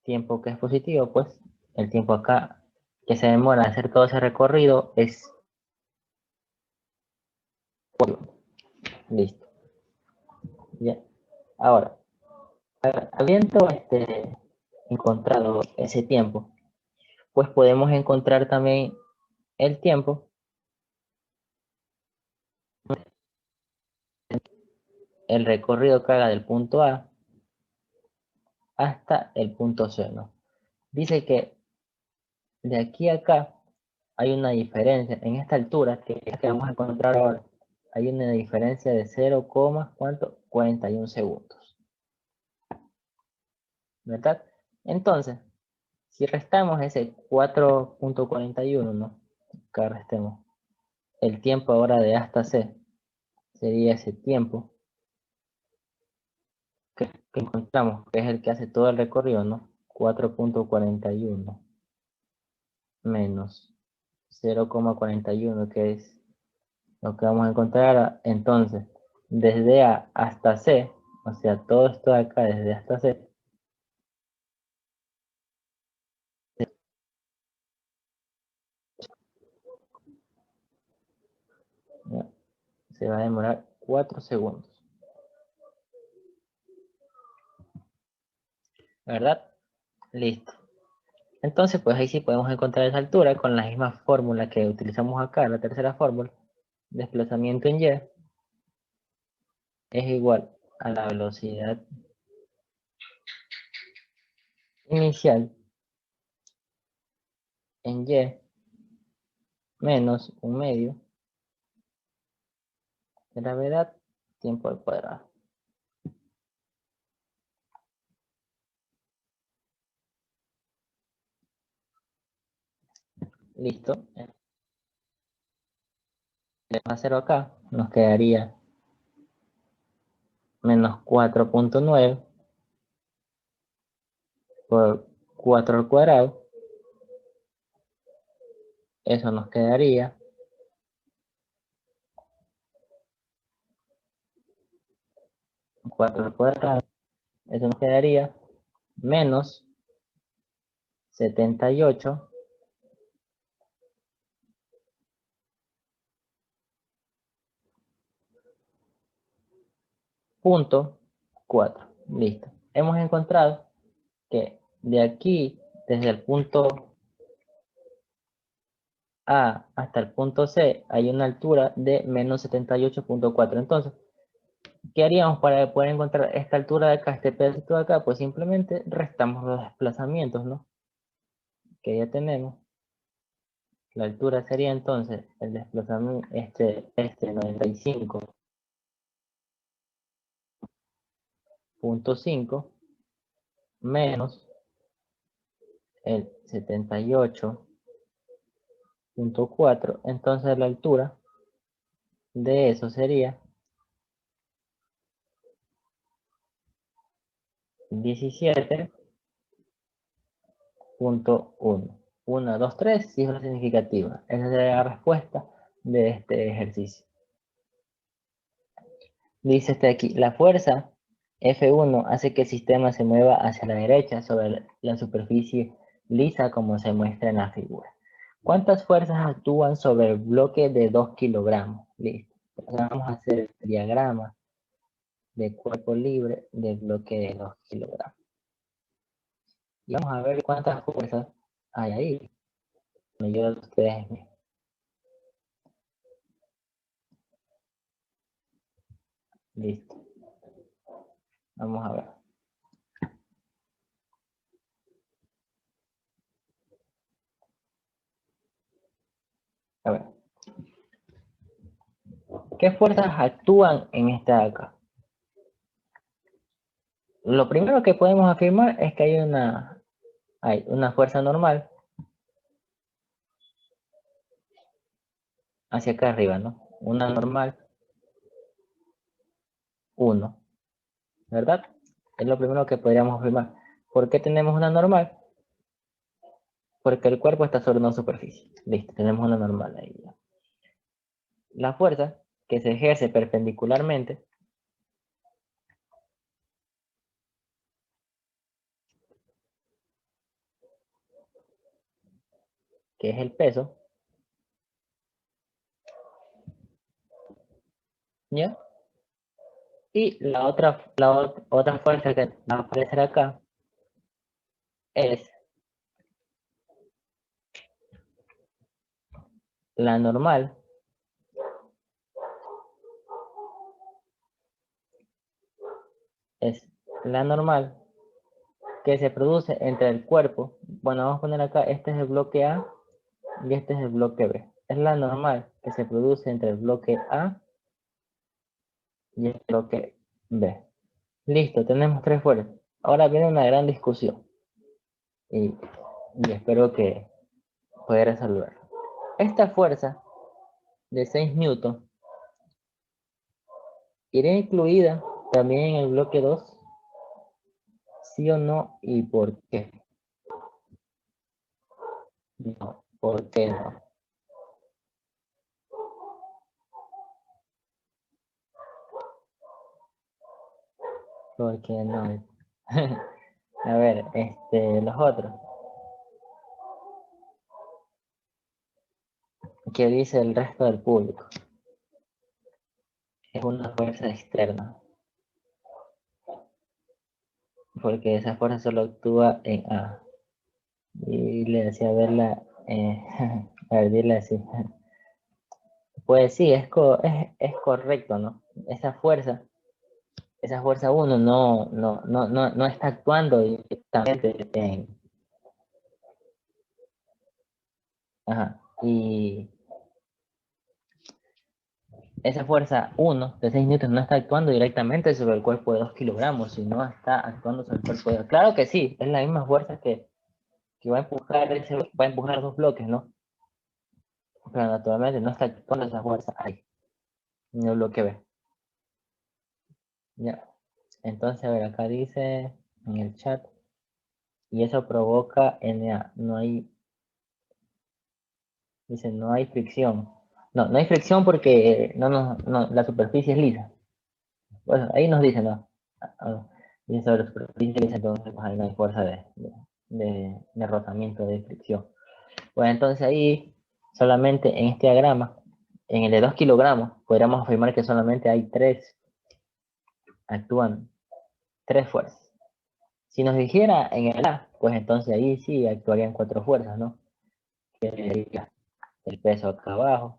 tiempo que es positivo, pues el tiempo acá que se demora en hacer todo ese recorrido es listo. Ya. Ahora, habiendo encontrado ese tiempo, pues podemos encontrar también el tiempo, el recorrido que haga del punto A hasta el punto C, ¿no? Dice que de aquí a acá hay una diferencia, en esta altura que vamos a encontrar ahora, hay una diferencia de 0, ¿cuánto? 41 segundos, ¿verdad? Entonces, si restamos ese 4.41, ¿no? Acá restemos el tiempo ahora de A hasta C, sería ese tiempo que encontramos, que es el que hace todo el recorrido, ¿no? 4.41 menos 0,41, que es lo que vamos a encontrar. Entonces, desde A hasta C, o sea, todo esto de acá, desde A hasta C, ¿ya? Se va a demorar 4 segundos, ¿verdad? Listo. Entonces, pues ahí sí podemos encontrar esa altura con la misma fórmula que utilizamos acá, la tercera fórmula. Desplazamiento en Y es igual a la velocidad inicial en Y menos un medio de gravedad tiempo al cuadrado. Listo. Le a 0 acá, nos quedaría menos 4.9 por 4 al cuadrado. Eso nos quedaría 4 al cuadrado. Eso nos quedaría menos 78.4. Listo. Hemos encontrado que de aquí, desde el punto A hasta el punto C, hay una altura de menos 78.4. Entonces, ¿qué haríamos para poder encontrar esta altura de acá, este pedacito de acá? Pues simplemente restamos los desplazamientos, ¿no? Que ya tenemos. La altura sería entonces el desplazamiento, este 95.5 menos el 78.4 .4, entonces la altura de eso sería 17.1. 1, 2, 3, cifra significativa. Esa sería la respuesta de este ejercicio. Dice este aquí, la fuerza F1 hace que el sistema se mueva hacia la derecha sobre la superficie lisa como se muestra en la figura. ¿Cuántas fuerzas actúan sobre el bloque de 2 kilogramos? Listo. Entonces vamos a hacer el diagrama de cuerpo libre del bloque de 2 kilogramos. Y vamos a ver cuántas fuerzas hay ahí. Me ayudan ustedes. Listo. Vamos a ver. A ver. ¿Qué fuerzas actúan en esta acá? Lo primero que podemos afirmar es que hay una fuerza normal hacia acá arriba, ¿no? Una normal, 1, ¿verdad? Es lo primero que podríamos afirmar. ¿Por qué tenemos una normal? Porque el cuerpo está sobre una superficie. Listo, tenemos una normal ahí. La fuerza que se ejerce perpendicularmente, que es el peso, ¿ya? Y otra fuerza que va a aparecer acá es la normal, es la normal que se produce entre el cuerpo. Bueno, vamos a poner acá, este es el bloque A y este es el bloque B. Es la normal que se produce entre el bloque A y el bloque B. Listo, tenemos tres fuerzas. Ahora viene una gran discusión y espero que pueda resolver. Esta fuerza de 6 newtons irá incluida también en el bloque 2, sí o no, y por qué. No, ¿por qué no? ¿Por qué no? A ver, los otros. ¿Qué dice el resto del público? Es una fuerza externa, porque esa fuerza solo actúa en A. Y le decía verla, a ver, dile así. Pues sí, es correcto, ¿no? Esa fuerza 1 no está actuando directamente en... Ajá, y esa fuerza 1 de 6 newtons no está actuando directamente sobre el cuerpo de 2 kilogramos, sino está actuando sobre el cuerpo de... Claro que sí, es la misma fuerza que va a va a empujar dos bloques, ¿no? Pero naturalmente no está actuando esa fuerza ahí, en el bloque B. Ya. Entonces, a ver, acá dice en el chat, y eso provoca NA. Dice, no hay fricción. No hay fricción porque la superficie es lisa. Bueno, ahí nos dice, ¿no? Dice sobre la superficie lisa, entonces pues ahí no hay fuerza de rozamiento, de fricción. Pues entonces ahí, solamente en este diagrama, en el de 2 kilogramos, podríamos afirmar que solamente hay actúan tres fuerzas. Si nos dijera en el A, pues entonces ahí sí actuarían cuatro fuerzas, ¿no? Que sería el peso acá abajo,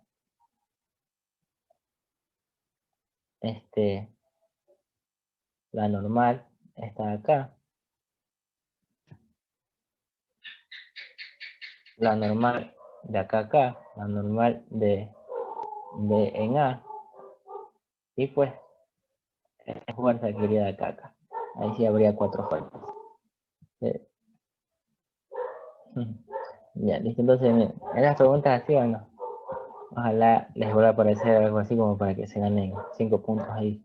la normal está acá, la normal de acá a acá, la normal de en A, y pues la fuerza que iría de acá a acá. Ahí sí habría cuatro fuerzas. Ya, listo. Entonces, miren, en las preguntas así o no. Ojalá les vuelva a aparecer algo así como para que se ganen 5 puntos ahí.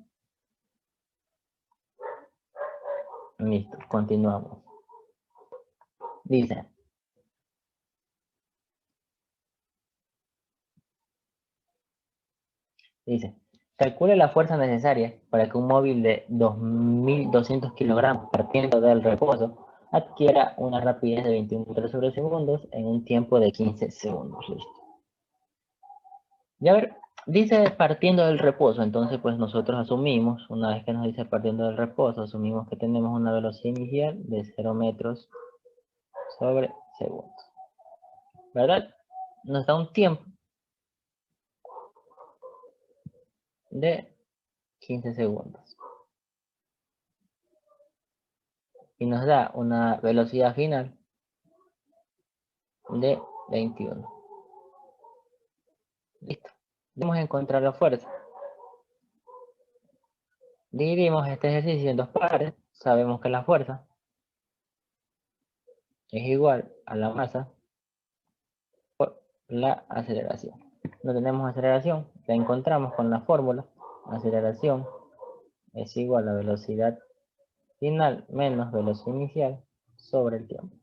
Listo, continuamos. Dice, dice, calcule la fuerza necesaria para que un móvil de 2.200 kilogramos partiendo del reposo adquiera una rapidez de 21 metros sobre segundos en un tiempo de 15 segundos. Listo. Ya ver, dice partiendo del reposo, entonces pues nosotros asumimos, una vez que nos dice partiendo del reposo, asumimos que tenemos una velocidad inicial de 0 metros sobre segundos. ¿Verdad? Nos da un tiempo de 15 segundos. Y nos da una velocidad final de 21. Listo. Vamos a encontrar la fuerza. Dividimos este ejercicio en dos partes. Sabemos que la fuerza es igual a la masa por la aceleración. No tenemos aceleración, la encontramos con la fórmula. Aceleración es igual a velocidad final menos velocidad inicial sobre el tiempo.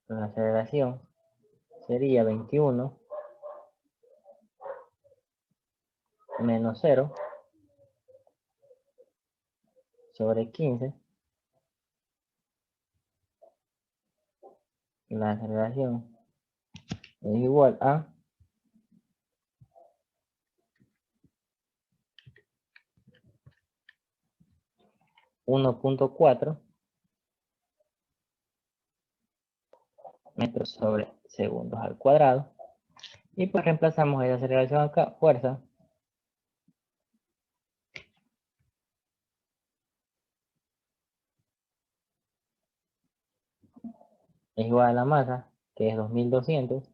La aceleración sería 21 menos 0 sobre 15. La aceleración es igual a 1.4 metros sobre segundos al cuadrado. Y pues reemplazamos esa aceleración acá, fuerza. Es igual a la masa, que es 2.200.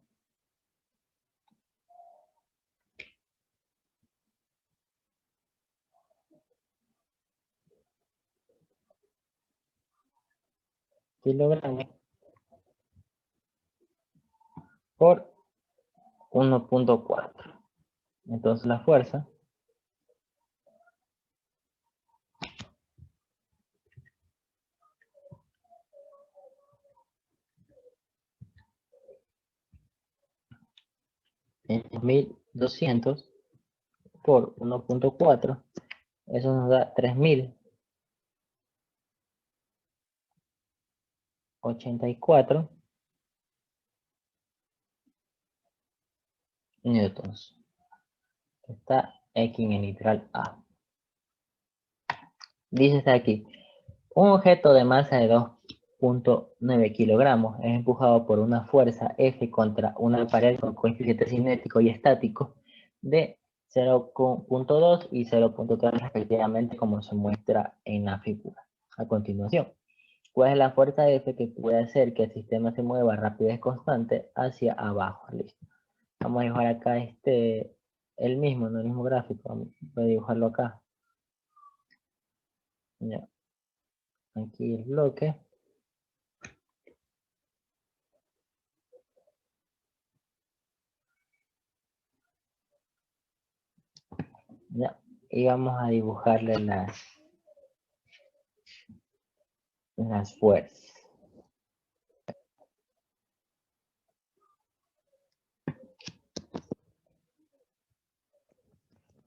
Kilogramos por 1.4. Entonces la fuerza es 2.200 por 1.4. Eso nos da 3.084 newtons. Está X en el literal A. Dice hasta aquí. Un objeto de masa de 2.9 kilogramos es empujado por una fuerza F contra una pared con coeficiente cinético y estático de 0.2 y 0.3 respectivamente, como se muestra en la figura. A continuación, ¿cuál es la fuerza F que puede hacer que el sistema se mueva a rapidez constante hacia abajo? Listo. Vamos a dibujar acá el mismo, no el mismo gráfico. Voy a dibujarlo acá. Ya. Aquí el bloque. Ya. Y vamos a dibujarle las fuerzas.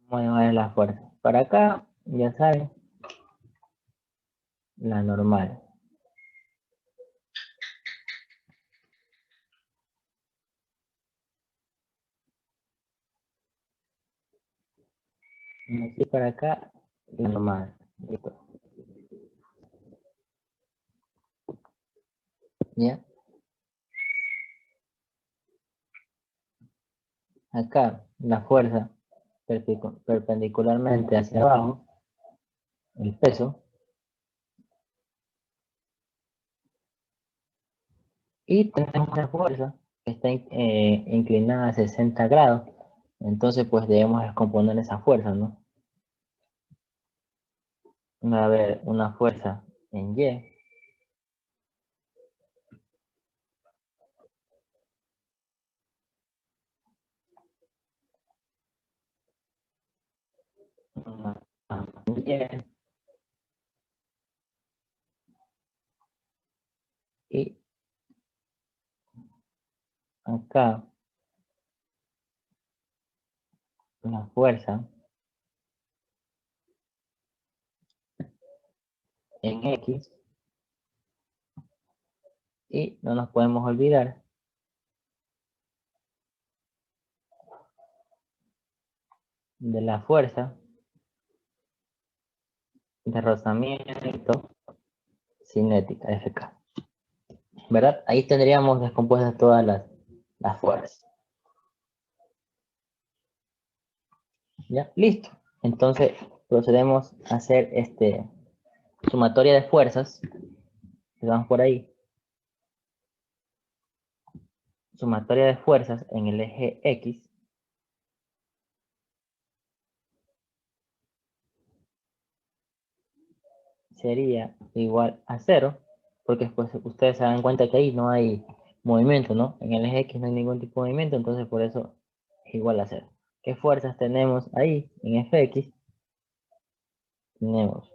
Vamos a dibujar las fuerzas. Para acá, ya saben, la normal. Y aquí para acá, la normal. Listo. ¿Ya? Acá, la fuerza perpendicularmente hacia abajo, el peso. Y tenemos la fuerza que está inclinada a 60 grados. Entonces, pues debemos descomponer esa fuerza, ¿no? Va a haber una fuerza en Y Bien. Y acá la fuerza en X, y no nos podemos olvidar de la fuerza de rozamiento cinética, Fk. ¿Verdad? Ahí tendríamos descompuestas todas las fuerzas. ¿Ya? Listo. Entonces procedemos a hacer sumatoria de fuerzas. Vamos por ahí. Sumatoria de fuerzas en el eje X sería igual a 0, porque después ustedes se dan cuenta que ahí no hay movimiento, ¿no? En el eje X no hay ningún tipo de movimiento, entonces por eso es igual a 0. ¿Qué fuerzas tenemos ahí en Fx? Tenemos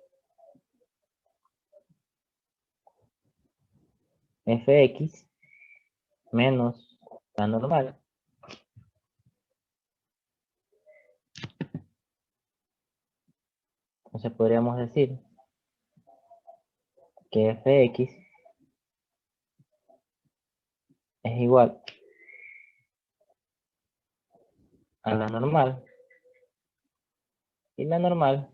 Fx menos la normal. Entonces podríamos decir que Fx es igual a la normal, y la normal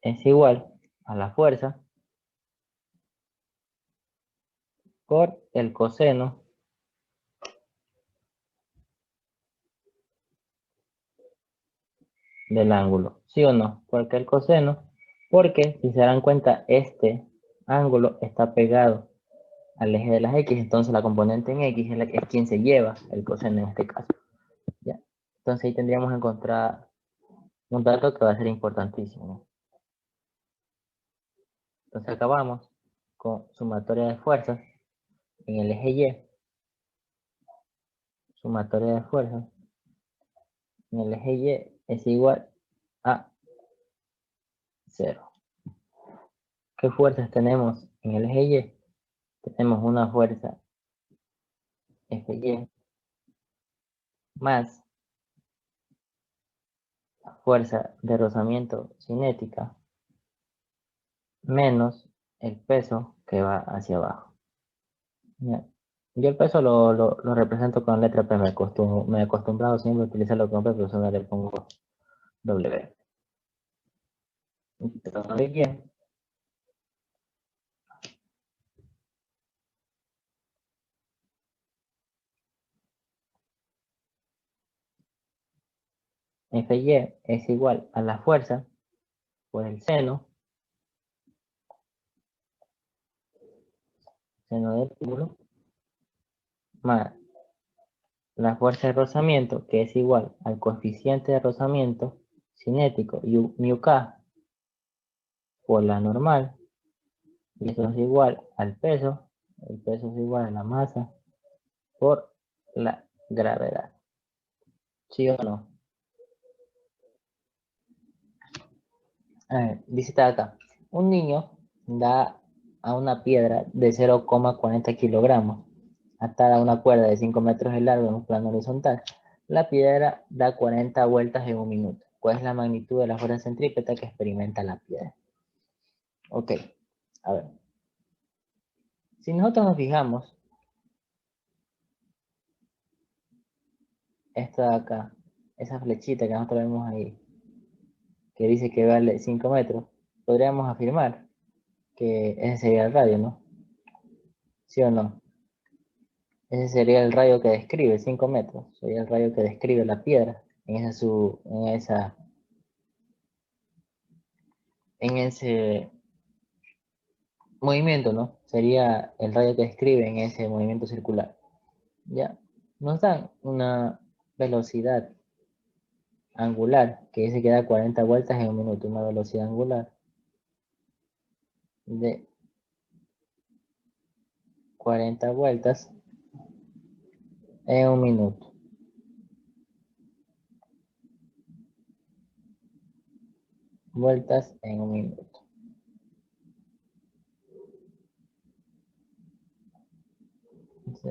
es igual a la fuerza por el coseno del ángulo, ¿sí o no? Porque el coseno, porque si se dan cuenta, este ángulo está pegado al eje de las X, entonces la componente en X es quien se lleva el coseno en este caso, ¿ya? Entonces ahí tendríamos que encontrar un dato que va a ser importantísimo, ¿no? Entonces acabamos con sumatoria de fuerzas en el eje Y, sumatoria de fuerzas en el eje Y es igual a 0. ¿Qué fuerzas tenemos en el eje Y? Tenemos una fuerza Fy más la fuerza de rozamiento cinética menos el peso que va hacia abajo. ¿Ya? Yo el peso lo represento con letra P, me he acostumbrado siempre a utilizarlo con P, pero solo le pongo W. Entonces, bien, Fy es igual a la fuerza por el seno del ángulo, más la fuerza de rozamiento, que es igual al coeficiente de rozamiento cinético, mu k, por la normal, y eso es igual al peso, el peso es igual a la masa, por la gravedad. ¿Sí o no? A ver, dice acá, un niño da a una piedra de 0,40 kilogramos atada a una cuerda de 5 metros de largo en un plano horizontal. La piedra da 40 vueltas en un minuto. ¿Cuál es la magnitud de la fuerza centrípeta que experimenta la piedra? Ok, a ver. Si nosotros nos fijamos, esta de acá, esa flechita que nosotros vemos ahí, que dice que vale 5 metros, podríamos afirmar que ese sería el radio, ¿no? ¿Sí o no? Ese sería el radio que describe 5 metros, sería el radio que describe la piedra en ese movimiento, ¿no? Sería el radio que describe en ese movimiento circular. Ya, nos dan una velocidad angular que dice que da 40 vueltas en un minuto, una velocidad angular de 40 vueltas en un minuto. vueltas en un minuto. Sí.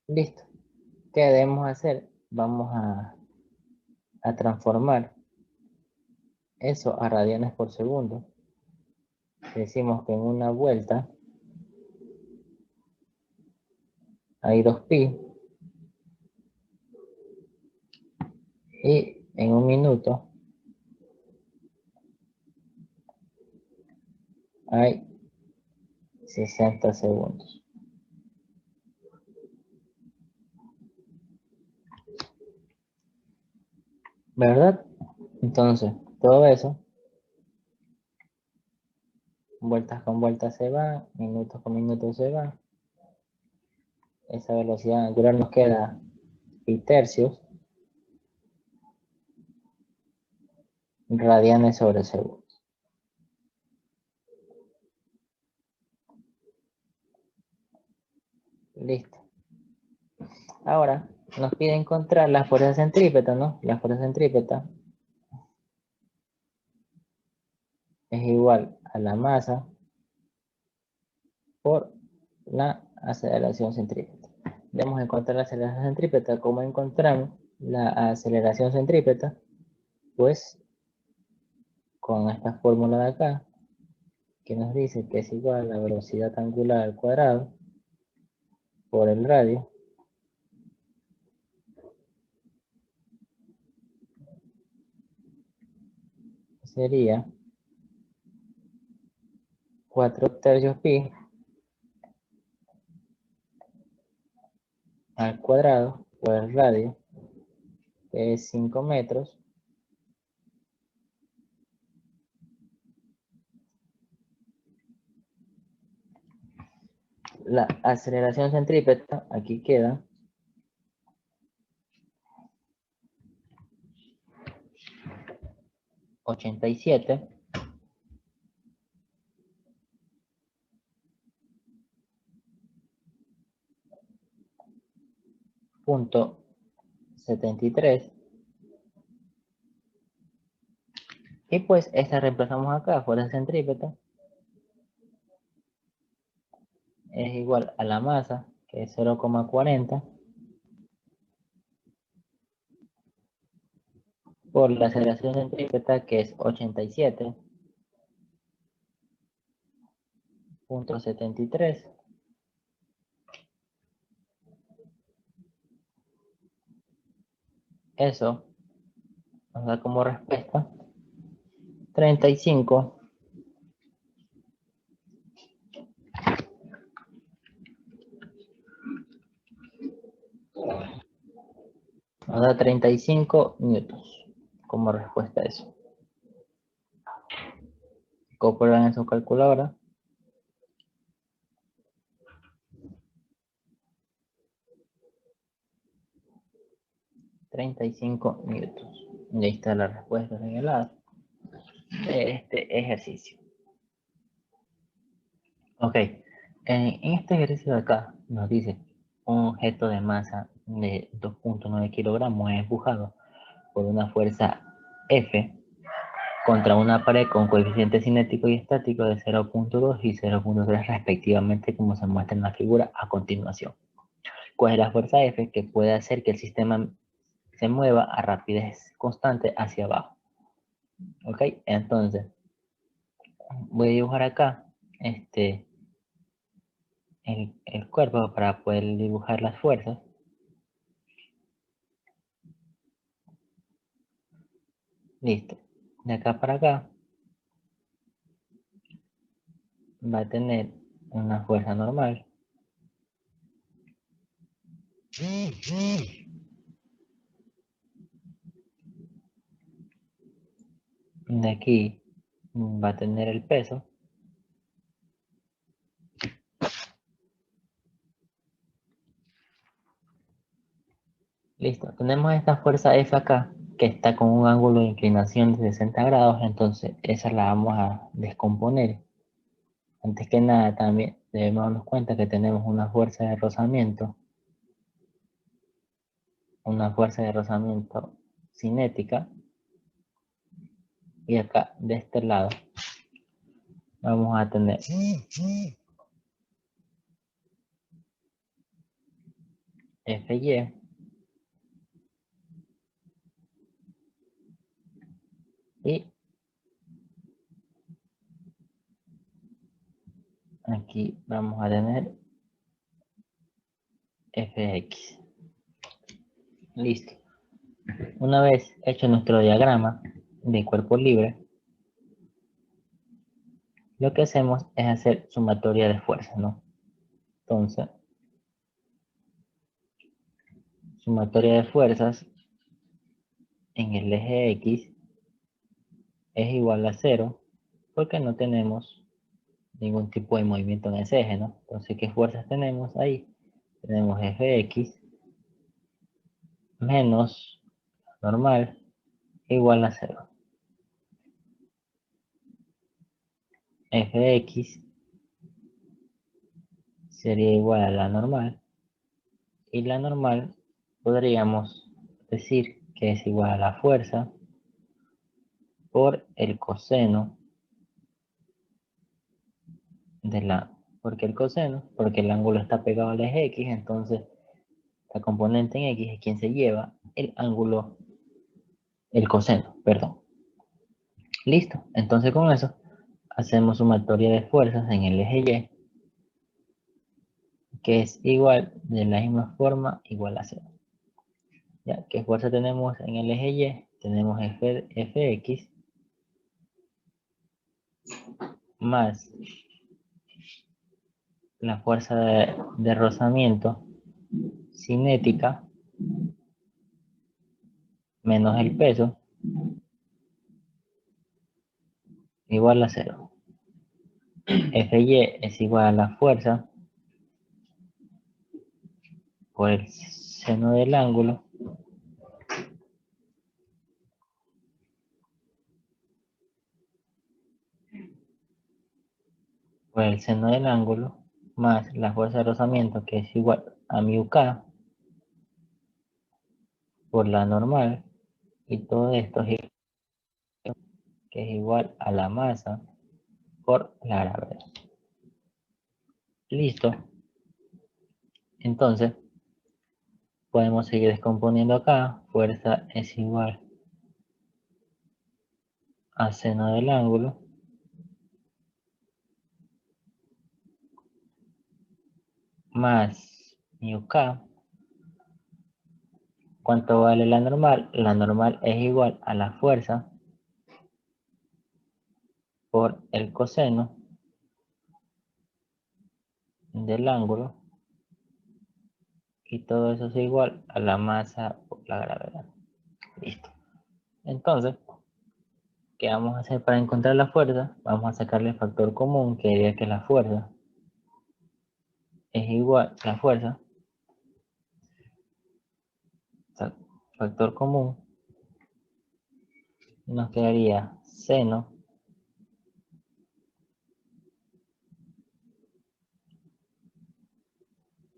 Listo. ¿Qué debemos hacer? Vamos a transformar eso a radianes por segundo. Decimos que en una vuelta hay 2pi y en un minuto hay 60 segundos. ¿Verdad? Entonces, todo eso, vueltas con vueltas se va, minutos con minutos se va. Esa velocidad angular nos queda pi tercios radianes sobre segundo. Listo. Ahora nos pide encontrar la fuerza centrípeta, ¿no? La fuerza centrípeta es igual a la masa por la aceleración centrípeta. Debemos encontrar la aceleración centrípeta. ¿Cómo encontramos la aceleración centrípeta? Pues con esta fórmula de acá, que nos dice que es igual a la velocidad angular al cuadrado por el radio sería 4 tercios pi al cuadrado por el radio, que es 5 metros, la aceleración centrípeta, aquí queda 87 punto 73 y pues esta reemplazamos acá, fuerza centrípeta es igual a la masa, que es 0,40 por la aceleración centrípeta, que es 87.73. Eso nos da como respuesta 35. Nos da 35 newtons como respuesta a eso. Comprueben en su calculadora. 35 newtons. Y ahí está la respuesta señalada de este ejercicio. Ok, en este ejercicio de acá nos dice un objeto de masa de 2.9 kilogramos es empujado por una fuerza F contra una pared con coeficiente cinético y estático de 0.2 y 0.3 respectivamente, como se muestra en la figura a continuación. ¿Cuál es la fuerza F que puede hacer que el sistema se mueva a rapidez constante hacia abajo? Ok, entonces voy a dibujar acá el cuerpo para poder dibujar las fuerzas. Listo. De acá para acá va a tener una fuerza normal. De aquí va a tener el peso. Listo. Tenemos esta fuerza F acá, que está con un ángulo de inclinación de 60 grados, entonces esa la vamos a descomponer. Antes que nada también debemos darnos cuenta que tenemos una fuerza de rozamiento una fuerza de rozamiento cinética. Y acá, de este lado, vamos a tener Fy y aquí vamos a tener Fx. Listo. Una vez hecho nuestro diagrama de cuerpo libre, lo que hacemos es hacer sumatoria de fuerzas, ¿no? Entonces, sumatoria de fuerzas en el eje X es igual a 0 porque no tenemos ningún tipo de movimiento en ese eje, ¿no? Entonces, ¿qué fuerzas tenemos ahí? Tenemos Fx menos normal igual a 0. Fx sería igual a la normal y la normal podríamos decir que es igual a la fuerza por el coseno de la, porque el coseno, porque el ángulo está pegado al eje X, entonces la componente en X es quien se lleva el ángulo, el coseno, perdón. Listo, entonces con eso hacemos sumatoria de fuerzas en el eje Y, que es igual, de la misma forma, igual a 0. ¿Ya? ¿Qué fuerza tenemos en el eje Y? Tenemos Fx más la fuerza de rozamiento cinética menos el peso igual a 0. Fy es igual a la fuerza por el seno del ángulo más la fuerza de rozamiento, que es igual a mu k por la normal, y todo esto es igual, que es igual a la masa por la gravedad. Listo. Entonces podemos seguir descomponiendo acá. Fuerza es igual a seno del ángulo más mu k. ¿Cuánto vale la normal? La normal es igual a la fuerza por el coseno del ángulo, y todo eso es igual a la masa por la gravedad. Listo. Entonces, ¿qué vamos a hacer para encontrar la fuerza? Vamos a sacarle el factor común, que diría que la fuerza es igual, la fuerza, factor común, nos quedaría seno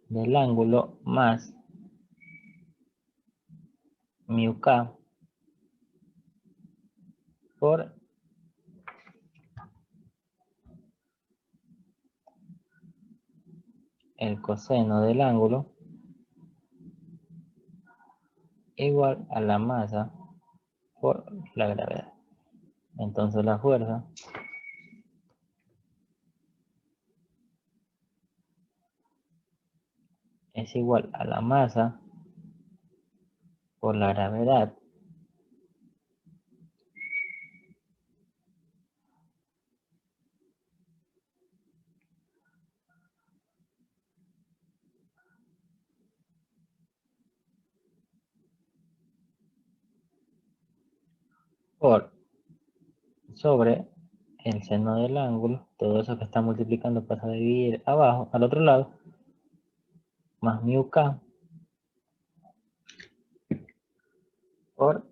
del ángulo más mu k por el coseno del ángulo igual a la masa por la gravedad. Entonces la fuerza es igual a la masa por la gravedad por sobre el seno del ángulo. Todo eso que está multiplicando pasa a dividir abajo, al otro lado, más mu k por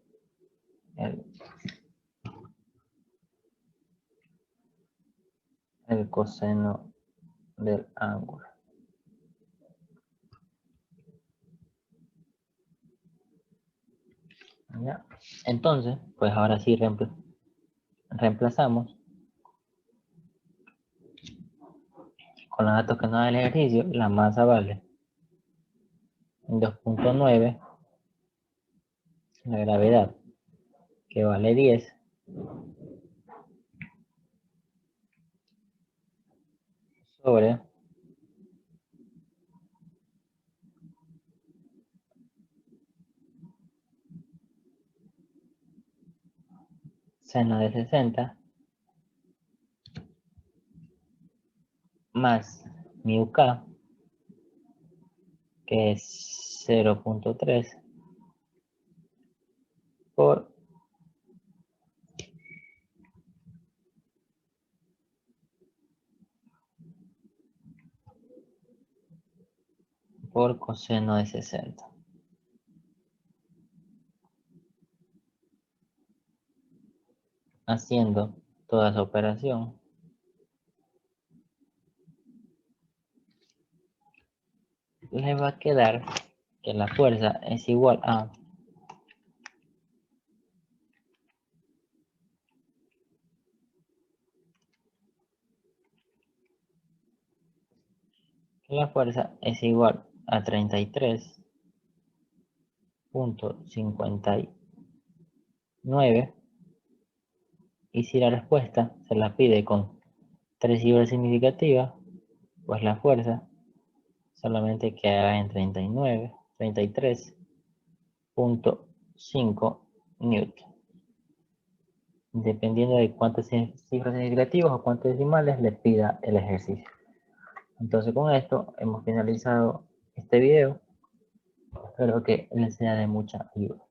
el coseno del ángulo. ¿Ya? Entonces, pues ahora sí reemplazamos con los datos que nos da el ejercicio. La masa vale 2.9, la gravedad que vale 10, sobre seno de 60 más mu k, que es 0.3 por coseno de 60. Haciendo toda esa operación, le va a quedar que la fuerza es igual a la fuerza es igual a 33.59, y si la respuesta se la pide con 3 cifras significativas, pues la fuerza solamente queda en 33.5 newton, dependiendo de cuántas cifras significativas o cuántos decimales le pida el ejercicio. Entonces con esto hemos finalizado este video. Espero que les sea de mucha ayuda.